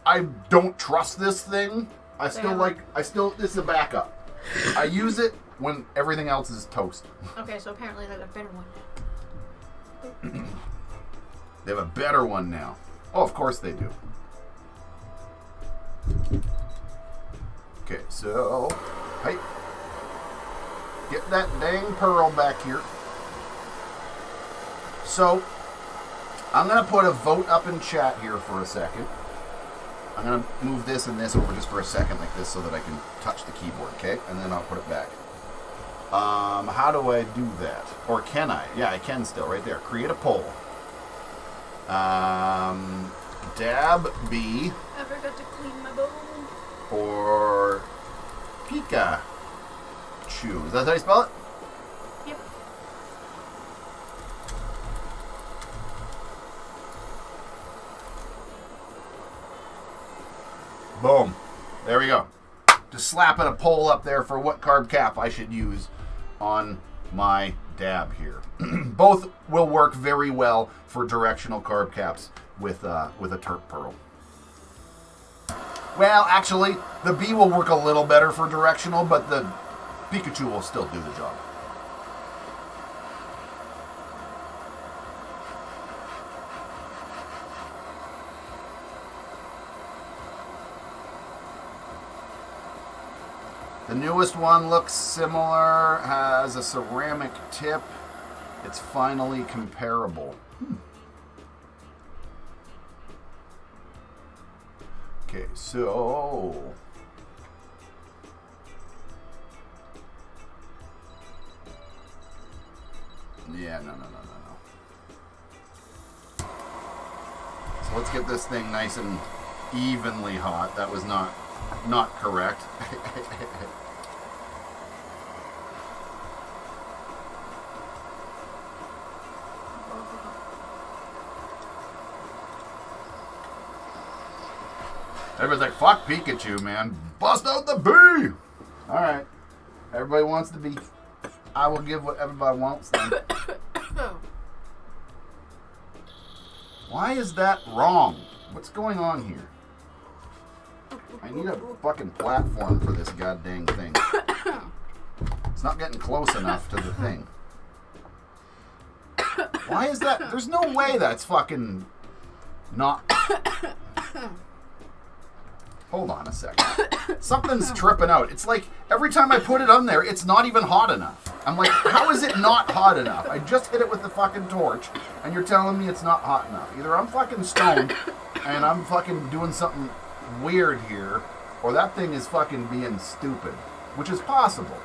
I don't trust this thing. This is a backup. I use it when everything else is toast. Okay, so apparently they got a better one. They have a better one now. Oh, of course they do. Okay, so, hey, get that dang pearl back here. So, I'm going to put a vote up in chat here for a second. I'm going to move this and this over just for a second like this so that I can touch the keyboard, okay? And then I'll put it back. How do I do that? Or can I? Yeah, I can still, right there. Create a poll. Dab B. I forgot to clean my bowl. Or Pikachu. Is that how you spell it? Yep. Boom. There we go. Just slapping a poll up there for what carb cap I should use on my dab here. Both will work very well for directional carb caps with a terp pearl. Well, actually, the B will work a little better for directional, but the Pikachu will still do the job. The newest one looks similar, has a ceramic tip. It's finally comparable. Okay, so... Yeah, no. So let's get this thing nice and evenly hot. That was not correct. Everybody's like, fuck Pikachu, man. Bust out the bee! Alright. Everybody wants the bee. I will give what everybody wants then. Why is that wrong? What's going on here? I need a fucking platform for this goddamn thing. It's not getting close enough to the thing. Why is that? There's no way that's fucking not... Hold on a second. Something's tripping out. It's like every time I put it on there, it's not even hot enough. I'm like, how is it not hot enough? I just hit it with the fucking torch, and you're telling me it's not hot enough. Either I'm fucking stoned, and I'm fucking doing something weird here, or that thing is fucking being stupid, which is possible.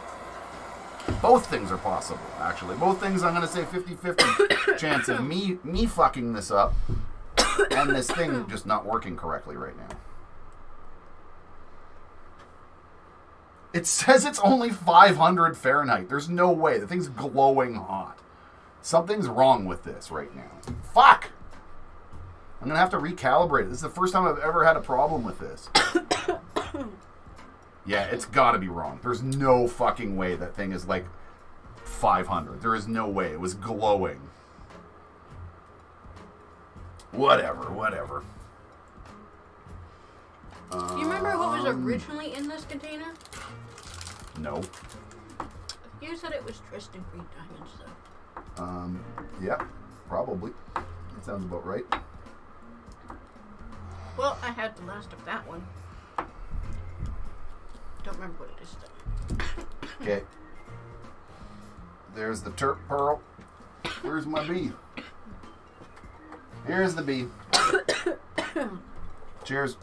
Both things are possible, actually. Both things, I'm going to say 50-50 chance of me fucking this up, and this thing just not working correctly right now. It says it's only 500 Fahrenheit. There's no way. The thing's glowing hot. Something's wrong with this right now. Fuck! I'm going to have to recalibrate it. This is the first time I've ever had a problem with this. Yeah, it's got to be wrong. There's no fucking way that thing is like 500. There is no way. It was glowing. Whatever. Do you remember what was originally in this container? No. You said it was Tristan Green Diamonds, though. Yeah, probably. That sounds about right. Well, I had the last of that one. Don't remember what it is, though. Okay. There's the terp pearl. Where's my bee? Here's the bee. Cheers.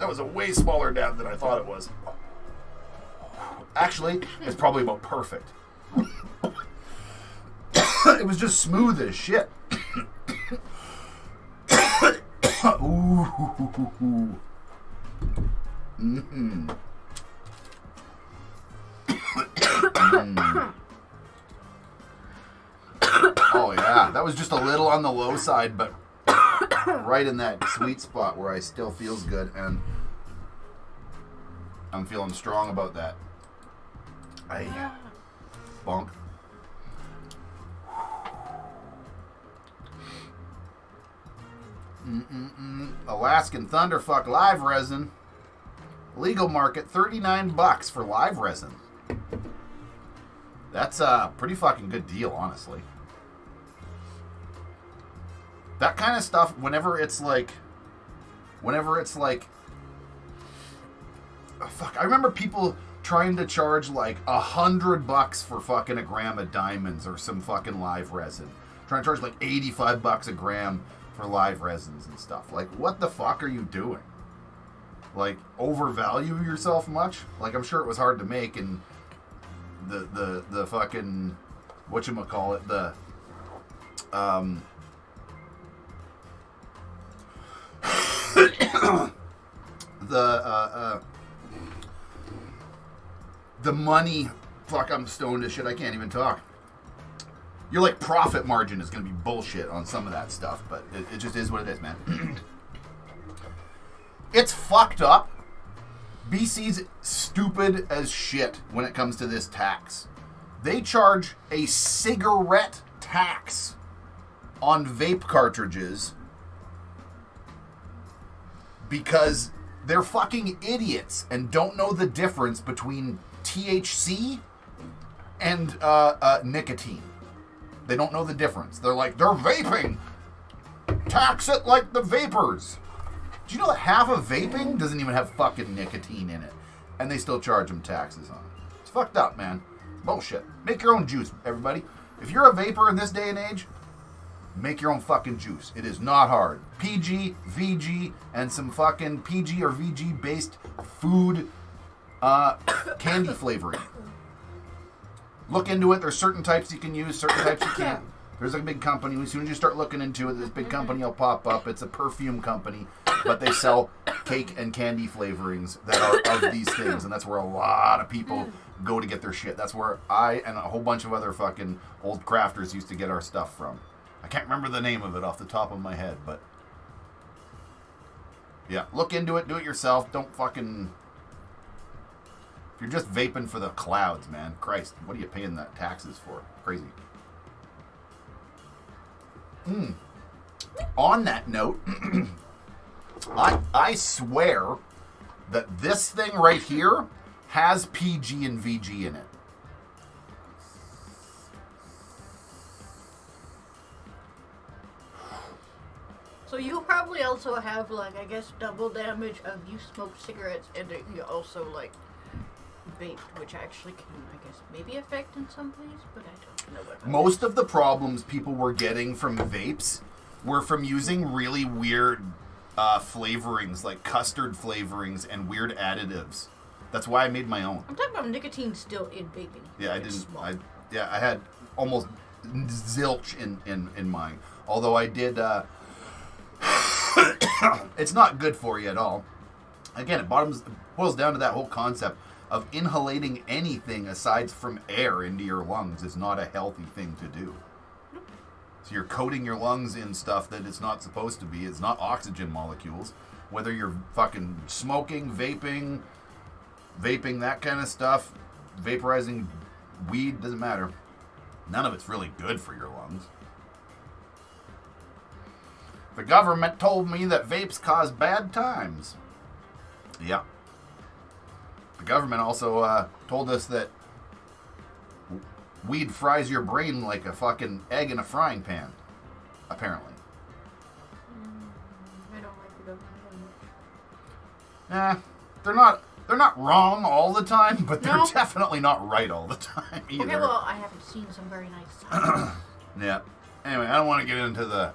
That was a way smaller dab than I thought it was. Actually, it's probably about perfect. It was just smooth as shit. Ooh. Mm-hmm. Oh yeah, that was just a little on the low side, but right in that sweet spot where I still feels good, and I'm feeling strong about that. Bonk. Alaskan Thunderfuck live resin. Legal market, $39 for live resin. That's a pretty fucking good deal, honestly. That kind of stuff, whenever it's like, oh, fuck, I remember people trying to charge like $100 for fucking a gram of diamonds or some fucking live resin. Trying to charge like $85 a gram for live resins and stuff. Like, what the fuck are you doing? Like, overvalue yourself much? Like, I'm sure it was hard to make, and the fucking, whatchamacallit, the money, fuck, I'm stoned as shit, I can't even talk. Your, like, profit margin is going to be bullshit on some of that stuff, but it just is what it is, man. It's fucked up. BC's stupid as shit when it comes to this tax. They charge a cigarette tax on vape cartridges because they're fucking idiots and don't know the difference between THC and nicotine. They don't know the difference. They're like, they're vaping. Tax it like the vapors. Do you know that half of vaping doesn't even have fucking nicotine in it? And they still charge them taxes on it. It's fucked up, man. Bullshit. Make your own juice, everybody. If you're a vapor in this day and age, make your own fucking juice. It is not hard. PG, VG, and some fucking PG or VG based food candy flavoring. Look into it. There's certain types you can use, certain types you can't. There's a big company. As soon as you start looking into it, this big company will pop up. It's a perfume company, but they sell cake and candy flavorings that are of these things, and that's where a lot of people go to get their shit. That's where I and a whole bunch of other fucking old crafters used to get our stuff from. I can't remember the name of it off the top of my head, but yeah, look into it. Do it yourself. Don't fucking... If you're just vaping for the clouds, man, Christ, what are you paying that taxes for? Crazy. On that note, I swear that this thing right here has PG and VG in it. So you probably also have, like, I guess, double damage of you smoke cigarettes and you also, like, vape, which actually can, I guess, maybe affect in some ways, but I don't know what. Most of the problems people were getting from vapes were from using really weird flavorings, like custard flavorings and weird additives. That's why I made my own. I'm talking about nicotine still in vaping. Yeah, I didn't. I had almost zilch in mine. Although I did. It's not good for you at all. Again, it boils down to that whole concept of inhalating anything aside from air into your lungs is not a healthy thing to do. So you're coating your lungs in stuff that it's not supposed to be. It's not oxygen molecules. Whether you're fucking smoking, vaping, that kind of stuff, vaporizing weed, doesn't matter. None of it's really good for your lungs. The government told me that vapes cause bad times. Yeah. The government also told us that weed fries your brain like a fucking egg in a frying pan, apparently. I don't like the government. They're not wrong all the time, but they're definitely not right all the time either. Okay, well, I haven't seen some very nice signs. Yeah. Anyway, I don't want to get into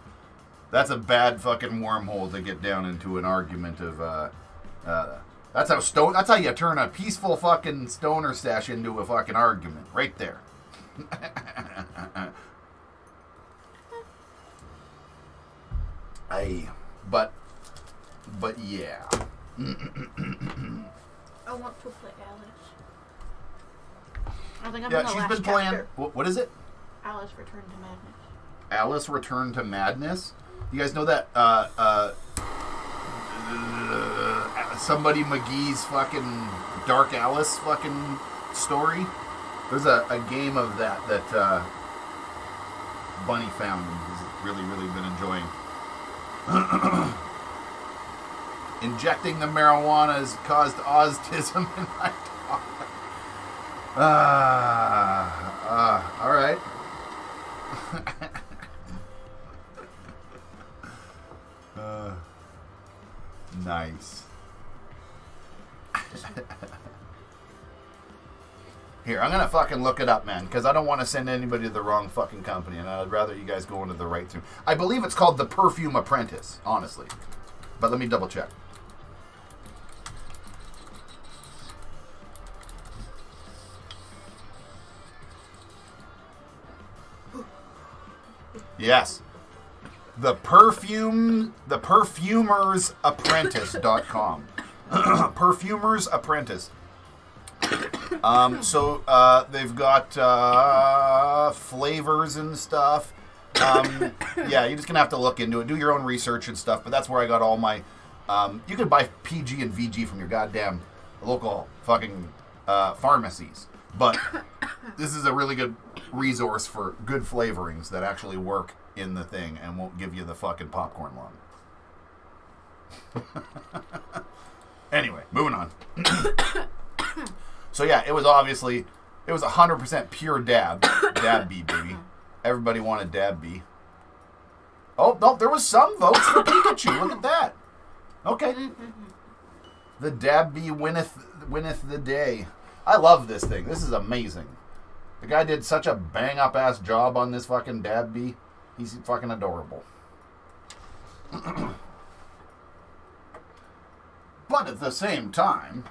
that's a bad fucking wormhole to get down into an argument of That's how you turn a peaceful fucking stoner stash into a fucking argument, right there. But yeah. I want to play Alice. I think I'm Yeah, in the she's last been playing. chapter. What is it? Alice Return to Madness. Alice Return to Madness. You guys know that somebody McGee's fucking Dark Alice fucking story? There's a game of that Bunny found and has really, really been enjoying. Injecting the marijuana has caused autism in my dog. All right. Nice. Here, I'm gonna fucking look it up, man, because I don't want to send anybody to the wrong fucking company, and I'd rather you guys go into the right thing. I believe it's called The Perfume Apprentice, honestly. But let me double check. Yes. Perfumersapprentice.com. Perfumer's Apprentice. So they've got flavors and stuff. Yeah, you're just gonna have to look into it, do your own research and stuff. But that's where I got all my. You can buy PG and VG from your goddamn local fucking pharmacies, but this is a really good resource for good flavorings that actually work in the thing and won't give you the fucking popcorn lung. Anyway, moving on. So yeah, it was 100% pure dab B, baby. Everybody wanted dab B. Oh no, there was some votes for Pikachu. Look at that. Okay, the dab B winneth the day. I love this thing. This is amazing. The guy did such a bang up ass job on this fucking dab B. He's fucking adorable. But at the same time,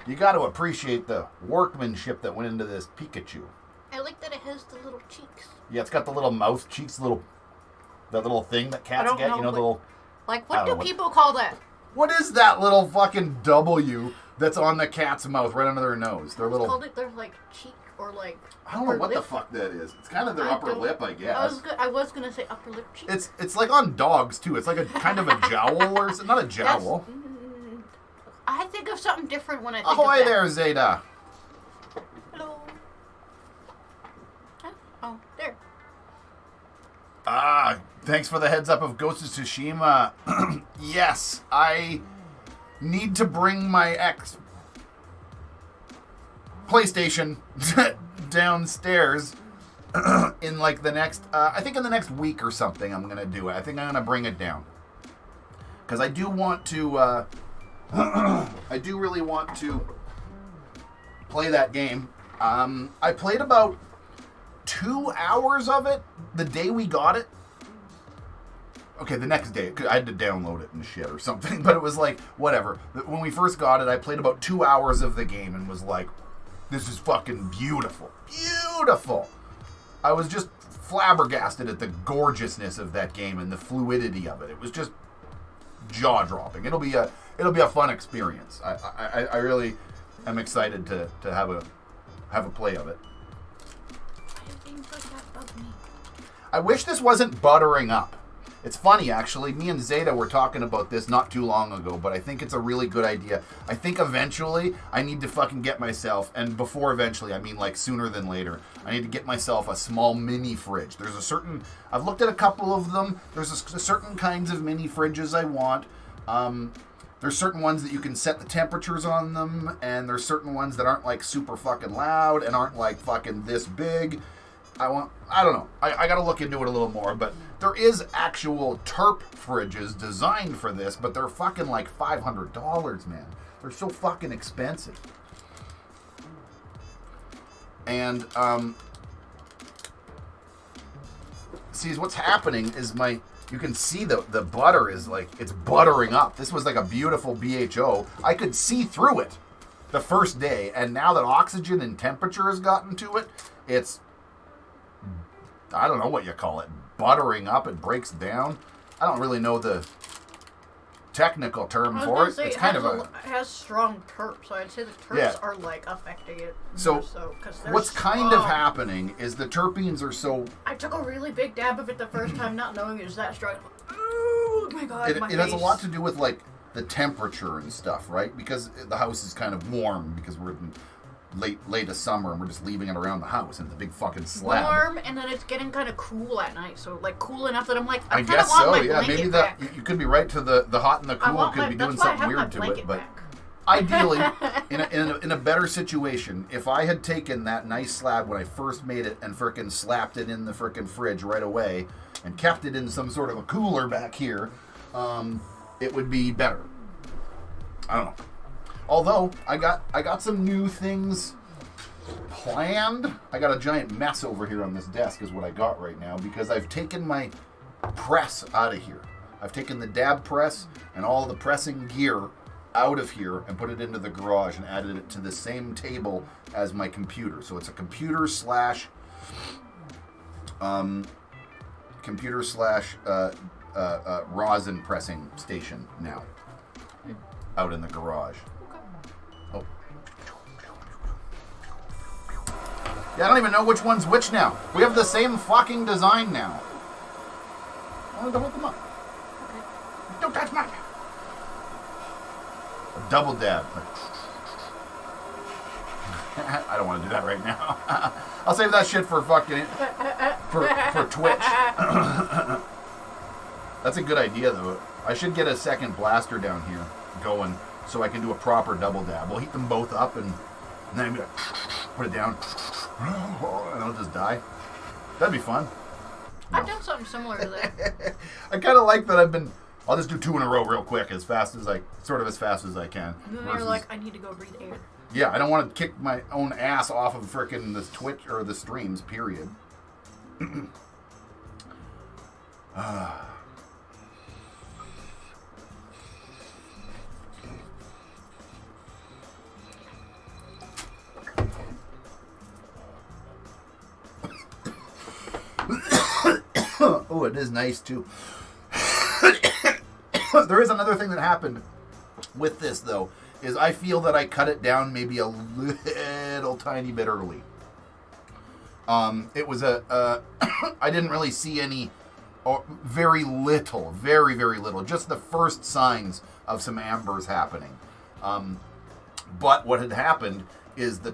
you got to appreciate the workmanship that went into this Pikachu. I like that it has the little cheeks. Yeah, it's got the little mouth cheeks, that little thing that cats get. Know, you know, the little. Like, what do people call that? What is that little fucking W that's on the cat's mouth right under their nose? Their little. Called it their like cheek or like. I don't know what the fuck that is. It's kind of their upper lip, I guess. I was gonna say upper lip cheek. It's like on dogs too. It's like a kind of a jowl or not a jowl. I think of something different when I think Ahoy of that. there, Zeta. Hello. Huh? Oh, there. Thanks for the heads up of Ghost of Tsushima. Yes, I need to bring my PlayStation downstairs in like the next, I think in the next week or something I'm going to do it. I think I'm going to bring it down. Because I do want to, I do really want to play that game. I played about 2 hours of it the day we got it. Okay, the next day. I had to download it and shit or something, but it was like, whatever. When we first got it, I played about 2 hours of the game and was like, this is fucking beautiful. Beautiful! I was just flabbergasted at the gorgeousness of that game and the fluidity of it. It was just jaw-dropping. It'll be a fun experience. I really am excited to have a play of it. I wish this wasn't buttering up. It's funny, actually. Me and Zeta were talking about this not too long ago, but I think it's a really good idea. I think eventually I need to fucking get myself, and before eventually, I mean like sooner than later, I need to get myself a small mini fridge. There's a certain, I've looked at a couple of them. There's a certain kinds of mini fridges I want. There's certain ones that you can set the temperatures on them, and there's certain ones that aren't like super fucking loud and aren't like fucking this big. I don't know. I gotta look into it a little more, but there is actual terp fridges designed for this, but they're fucking like $500, man. They're so fucking expensive. And, see, what's happening is my You can see the butter is like, it's buttering up. This was like a beautiful BHO. I could see through it the first day, and now that oxygen and temperature has gotten to it, it's, I don't know what you call it, buttering up. It breaks down. I don't really know the technical term for it. It's kind of it has strong terps, so I'd say the terps are like affecting it. So, what's strong. kind of happening is the terpenes are so. I took a really big dab of it the first time, not knowing it was that strong. Oh my god! It has a lot to do with like the temperature and stuff, right? Because the house is kind of warm because we're in late of summer and we're just leaving it around the house and it's a big fucking slab. Warm, and then it's getting kind of cool at night, so like cool enough that I'm like, I guess so. Yeah, maybe that you could be right to the hot and the cool could be doing something weird to it, but ideally, in a better situation, if I had taken that nice slab when I first made it and frickin' slapped it in the frickin' fridge right away and kept it in some sort of a cooler back here, it would be better. I don't know. Although I got some new things planned. I got a giant mess over here on this desk is what I got right now because I've taken my press out of here. I've taken the dab press and all the pressing gear out of here and put it into the garage and added it to the same table as my computer. So it's a computer slash rosin pressing station now out in the garage. Oh. Yeah, I don't even know which one's which now. We have the same fucking design now. I want to hold them up. Okay. Don't touch mine. A double dab. I don't want to do that right now. I'll save that shit for fucking for Twitch. That's a good idea though. I should get a second blaster down here going so I can do a proper double dab. We'll heat them both up and then I'm gonna put it down and it'll just die. That'd be fun. No. I've done something similar to that. I kind of like that I'll just do 2 in a row real quick as fast as I can. And then you're like, I need to go breathe air. Yeah, I don't want to kick my own ass off of frickin' this Twitch or the streams, period. Oh, it is nice too. There is another thing that happened with this though, is I feel that I cut it down maybe a little tiny bit early. It was I didn't really see any, or very little, very little, just the first signs of some ambers happening. But what had happened is the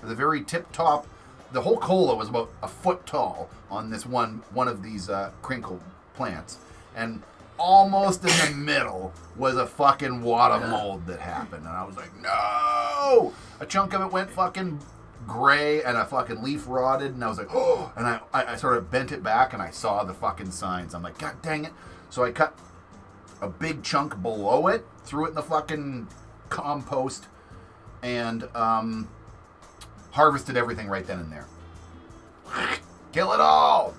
very tip top, the whole cola was about a foot tall on this one of these crinkle plants, and almost in the middle was a fucking wad of mold that happened, and I was like, no! A chunk of it went fucking gray, and a fucking leaf rotted, and I was like, oh! And I sort of bent it back, and I saw the fucking signs. I'm like, God dang it! So I cut a big chunk below it, threw it in the fucking compost, and harvested everything right then and there. Kill it all!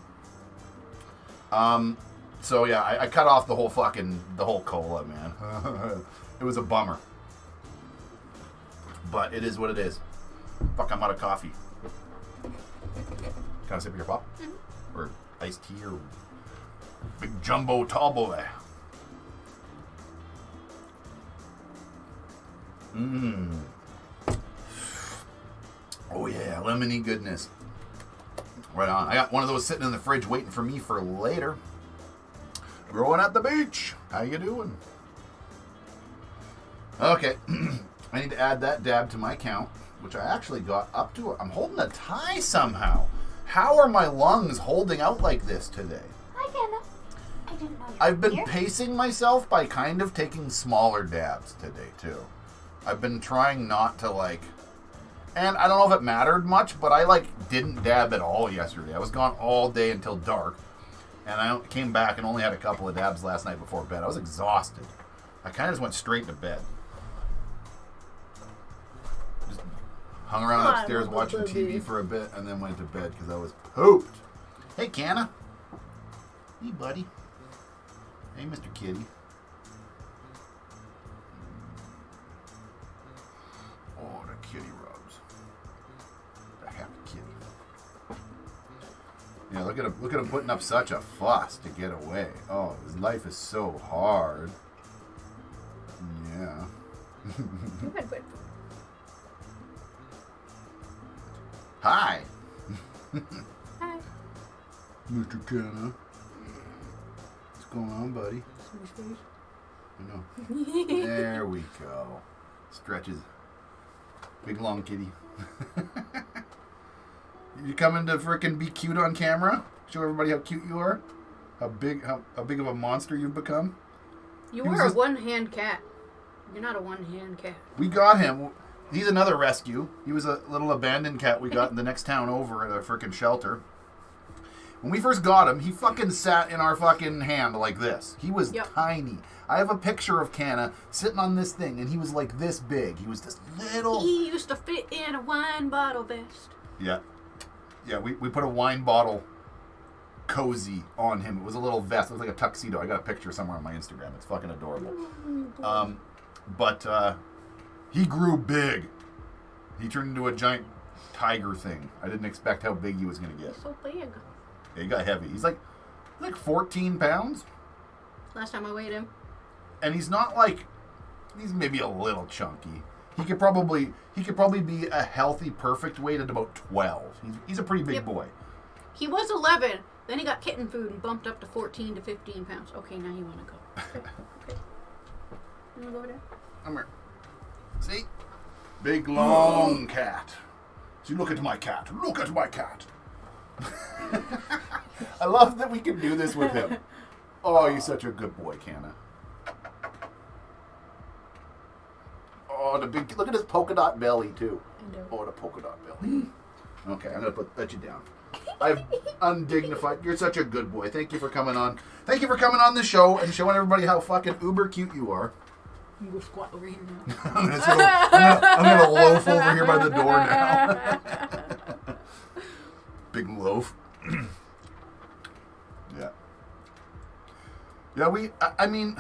So yeah, I cut off the whole cola, man. It was a bummer. But it is what it is. Fuck, I'm out of coffee. Can I sip of your pop? Mm-hmm. Or iced tea or big jumbo tall boy? Mmm. Oh yeah, lemony goodness. Right on. I got one of those sitting in the fridge waiting for me for later. Growing at the beach. How you doing? Okay. I need to add that dab to my count, which I actually got up to. I'm holding a tie somehow. How are my lungs holding out like this today? Hi, Kenna. I didn't know you I've been here. pacing myself by kind of taking smaller dabs today, too. I've been trying not to, and I don't know if it mattered much, but I, didn't dab at all yesterday. I was gone all day until dark. And I came back and only had a couple of dabs last night before bed. I was exhausted. I kind of just went straight to bed. Just hung around upstairs watching TV for a bit and then went to bed because I was pooped. Hey, Canna. Hey, buddy. Hey, Mr. Kitty. Oh, the kitty rubs. The happy kitty. Yeah, look at him putting up such a fuss to get away. Oh, his life is so hard. Yeah. Hi. Hi. Mr. Canna. What's going on, buddy? I know. There we go. Stretches. Big long kitty. You coming to frickin' be cute on camera? Show everybody how cute you are? How big of a monster you've become? You are a one-hand cat. You're not a one-hand cat. We got him. He's another rescue. He was a little abandoned cat we got in the next town over at a frickin' shelter. When we first got him, he fucking sat in our fucking hand like this. He was tiny. I have a picture of Canna sitting on this thing, and he was like this big. He was this little... He used to fit in a wine bottle vest. Yeah. Yeah, we put a wine bottle cozy on him. It was a little vest. It was like a tuxedo. I got a picture somewhere on my Instagram. It's fucking adorable. But he grew big. He turned into a giant tiger thing. I didn't expect how big he was going to get. He's so big. Yeah, he got heavy. He's like 14 pounds. Last time I weighed him. And he's not like... He's maybe a little chunky. He could probably be a healthy, perfect weight at about 12. He's a pretty big boy. He was 11. Then he got kitten food and bumped up to 14 to 15 pounds. Okay, now you want to go. Okay. You want to go over there? Come here. See? Big, long cat. See, look at my cat. Look at my cat. I love that we can do this with him. Oh, you're such a good boy, Canna. Oh, look at his polka dot belly, too. Oh, the polka dot belly. Okay, I'm going to let you down. I've undignified. You're such a good boy. Thank you for coming on. Thank you for coming on the show and showing everybody how fucking uber cute you are. You go squat over here now. I'm gonna loaf over here by the door now. Big loaf. Yeah. Yeah, I mean,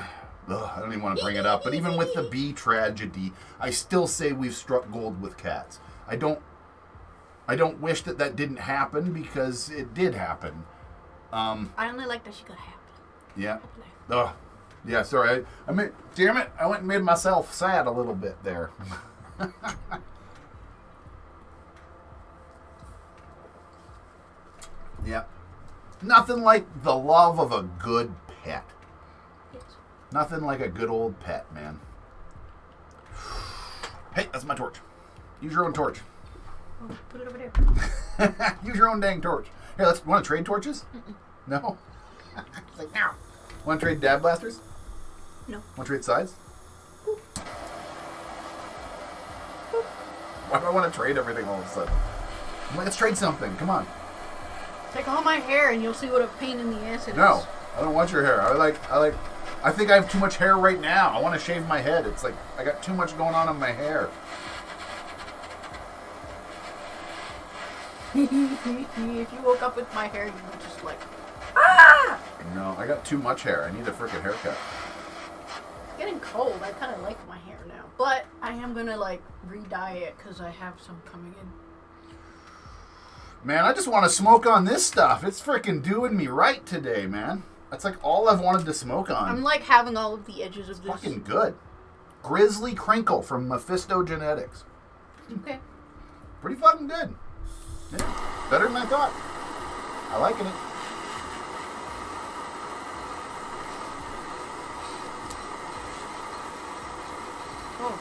I don't even want to bring it up, but even with the bee tragedy, I still say we've struck gold with cats. I don't wish that didn't happen because it did happen. I only like that she got happy. Yeah. Ugh. Yeah, sorry. I mean, damn it, I went and made myself sad a little bit there. Yeah. Nothing like the love of a good pet. Yes. Nothing like a good old pet, man. Hey, that's my torch. Use your own torch. Oh, put it over there. Use your own dang torch. Here, want to trade torches? No? It's like, no. Want to trade dab blasters? No. Want to trade sides? Why do I want to trade everything all of a sudden? I'm like, let's trade something. Come on. Take all my hair and you'll see what a pain in the ass it is. No, I don't want your hair. I think I have too much hair right now. I want to shave my head. It's like I got too much going on in my hair. If you woke up with my hair, you would just like, ah! No, I got too much hair. I need a freaking haircut. It's getting cold. I kind of like my hair now. But I am going to like re-dye it because I have some coming in. Man, I just want to smoke on this stuff. It's freaking doing me right today, man. That's like all I've wanted to smoke on. I'm like having all of the edges of this. Fucking good. Grizzly Crinkle from Mephisto Genetics. Okay. Pretty fucking good. Yeah, better than I thought. I liking it. Oh.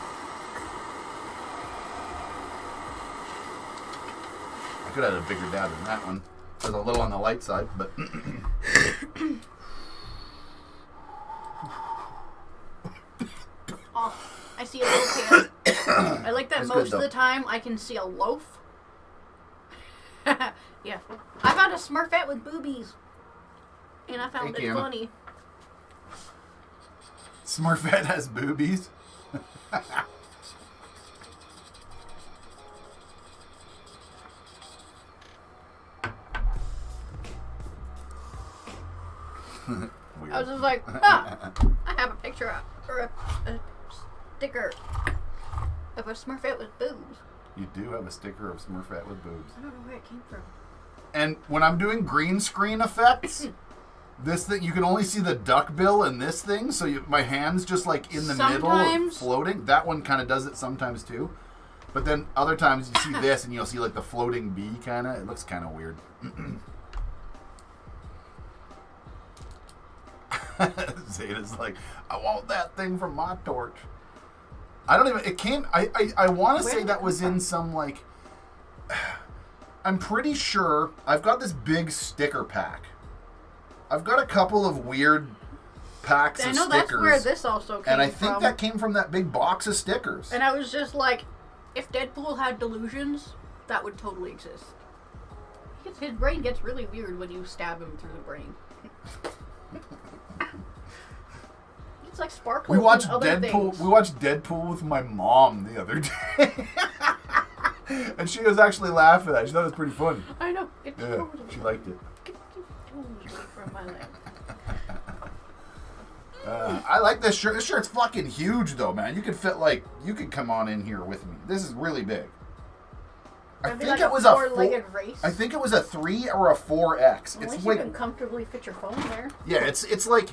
I could have had a bigger dab than that one. It was a little on the light side, but... Oh, I see a little can. I like that That's most good, of the time I can see a loaf. Yeah. I found a Smurfette with boobies. And I found it funny. Smurfette has boobies? Weird. I was just like, I have a picture or a sticker of a Smurfette with boobs. You do have a sticker of Smurfette with boobs. I don't know where it came from. And when I'm doing green screen effects, this thing, you can only see the duck bill in this thing, so my hand's just like in the middle floating. That one kind of does it sometimes too. But then other times you see this and you'll see like the floating bee kind of. It looks kind of weird. Zeta's like, I want that thing from my torch. I don't even, it came, I want to say that was in some like, I'm pretty sure I've got this big sticker pack. I've got a couple of weird packs of stickers. I know that's where this also came from. And I think that came from that big box of stickers. And I was just like, if Deadpool had delusions, that would totally exist. His brain gets really weird when you stab him through the brain. It's like sparkles. We watched Deadpool. We watched Deadpool with my mom the other day, and she was actually laughing at it. She thought it was pretty funny. I know. Yeah, she liked it. Get your toes away from my leg. I like this shirt. This shirt's fucking huge, though, man. You could fit like you could come on in here with me. This is really big. I think like it was a four-legged race. I think it was a 3 or a 4X. At least you can comfortably fit your phone there. Yeah, it's like,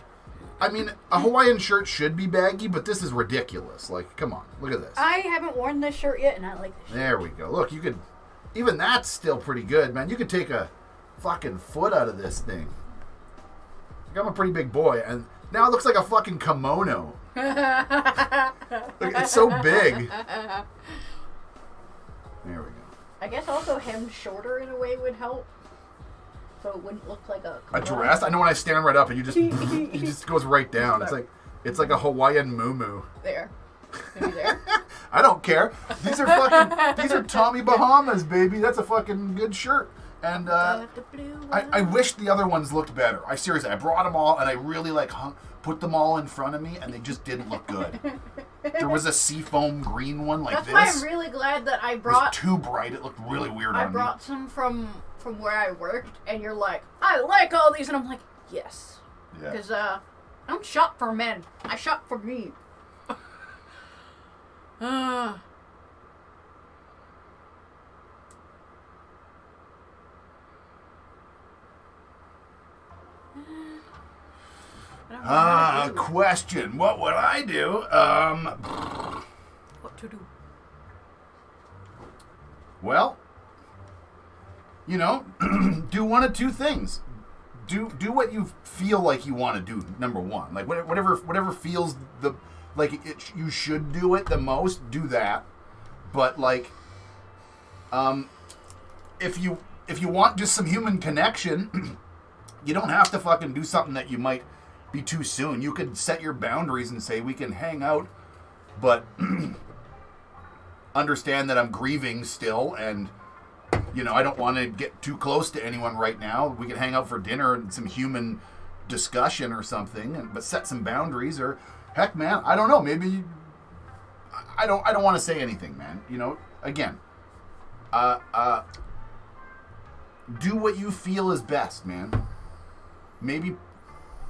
I mean, a Hawaiian shirt should be baggy, but this is ridiculous. Like, come on, look at this. I haven't worn this shirt yet, and I like this shirt. There we go. Look, you could, even that's still pretty good, man. You could take a fucking foot out of this thing. Like, I'm a pretty big boy, and now it looks like a fucking kimono. Look, it's so big. There we go. I guess also hemmed shorter in a way would help, so it wouldn't look like a dress. I know when I stand right up and you just it just goes right down. It's like a Hawaiian muumuu. There, maybe there. I don't care. These are Tommy Bahamas, baby. That's a fucking good shirt. And I wish the other ones looked better. I seriously, I brought them all and I really put them all in front of me and they just didn't look good. There was a seafoam green one like this. That's why I'm really glad that I brought... It was too bright. It looked really weird on me. I brought some from where I worked, and you're like, I like all these, and I'm like, yes. Yeah. Because I don't shop for men. I shop for me. Question. What would I do? What to do? Well, you know, do one of two things. Do what you feel like you want to do. Number one, like whatever feels you should do it the most. Do that. But like, if you want just some human connection, you don't have to fucking do something that you might be too soon. You could set your boundaries and say we can hang out, but understand that I'm grieving still, and you know I don't want to get too close to anyone right now. We can hang out for dinner and some human discussion or something, but set some boundaries. Or heck, man, I don't know. Maybe I don't want to say anything, man. You know, again, do what you feel is best, man. Maybe.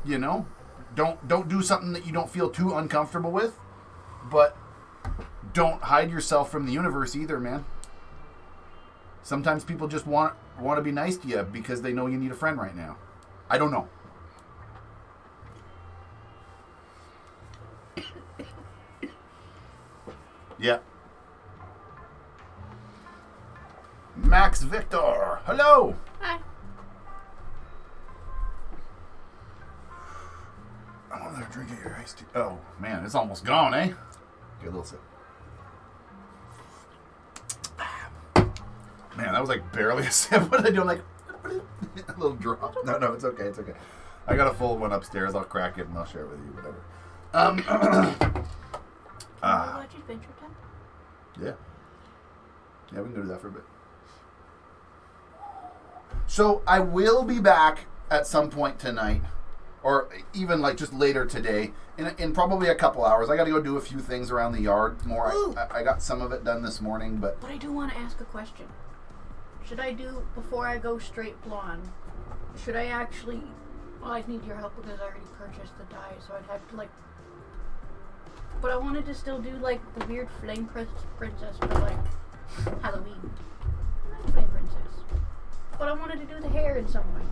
You know, don't do something that you don't feel too uncomfortable with, but don't hide yourself from the universe either, man. Sometimes people just want to be nice to you because they know you need a friend right now. I don't know. Yeah. Max Victor, hello. Hi. I want another drink of your iced tea. Oh, man, it's almost gone, eh? Get a little sip. Man, that was like barely a sip. What did I do? I'm like, a little drop. No, it's okay. It's okay. I got a full one upstairs. I'll crack it and I'll share it with you, whatever. Watch Adventure Time? Yeah. Yeah, we can go do that for a bit. So, I will be back at some point tonight. Or even like just later today, in probably a couple hours. I got to go do a few things around the yard more. I got some of it done this morning, but I do want to ask a question. Should I do, before I go straight blonde, should I actually Well, I'd need your help because I already purchased the dye, so I'd have to, like... But I wanted to still do, like, the weird flame princess for, like, Halloween. Flame princess. But I wanted to do the hair in some way.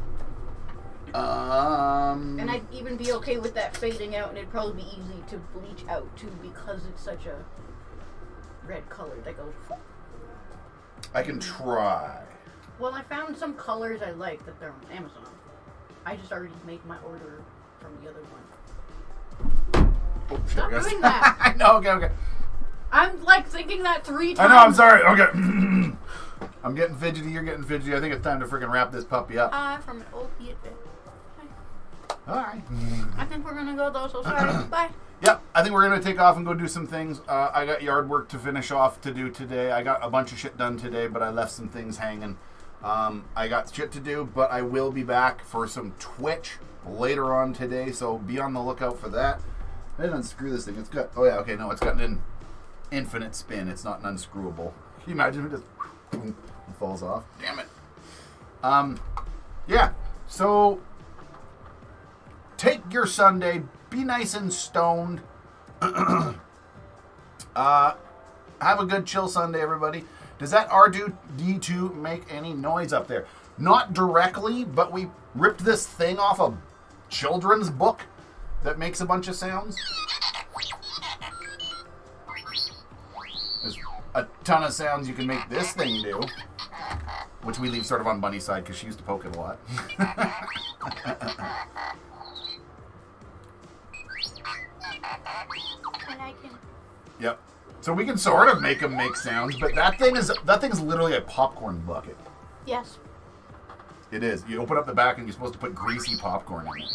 And I'd even be okay with that fading out, and it'd probably be easy to bleach out, too, because it's such a red color that goes... I can try. Well, I found some colors I like that they're on Amazon. I just already made my order from the other one. Oh, shit, Stop doing that! I know, okay. I'm, like, thinking that 3 times. I know, I'm sorry. Okay. I'm getting fidgety, you're getting fidgety. I think it's time to freaking wrap this puppy up. From an opiate bit. Alright. I think we're gonna go, though, so sorry. Bye. Yep, I think we're going to take off and go do some things. I got yard work to finish off to do today. I got a bunch of shit done today, but I left some things hanging. I got shit to do, but I will be back for some Twitch later on today, so be on the lookout for that. I didn't unscrew this thing. It's got... Oh, yeah, okay, no, it's got an infinite spin. It's not an unscrewable. Can you imagine if it just boom, it falls off? Damn it. Yeah, so take your Sunday... Be nice and stoned. Have a good chill Sunday, everybody. Does that R2D2 make any noise up there? Not directly, but we ripped this thing off a children's book that makes a bunch of sounds. There's a ton of sounds you can make this thing do, which we leave sort of on Bunny's side because she used to poke it a lot. Yep. So we can sort of make them make sounds, but that thing is literally a popcorn bucket. Yes. It is. You open up the back and you're supposed to put greasy popcorn in it.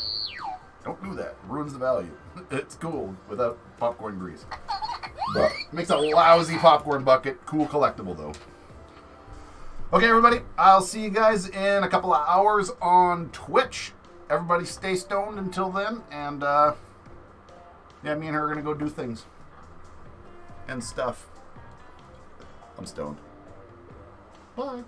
Don't do that. It ruins the value. It's cool without popcorn grease. But it makes a lousy popcorn bucket. Cool collectible though. Okay, everybody. I'll see you guys in a couple of hours on Twitch. Everybody stay stoned until then, and yeah, me and her are gonna go do things. And stuff. I'm stoned. Bye.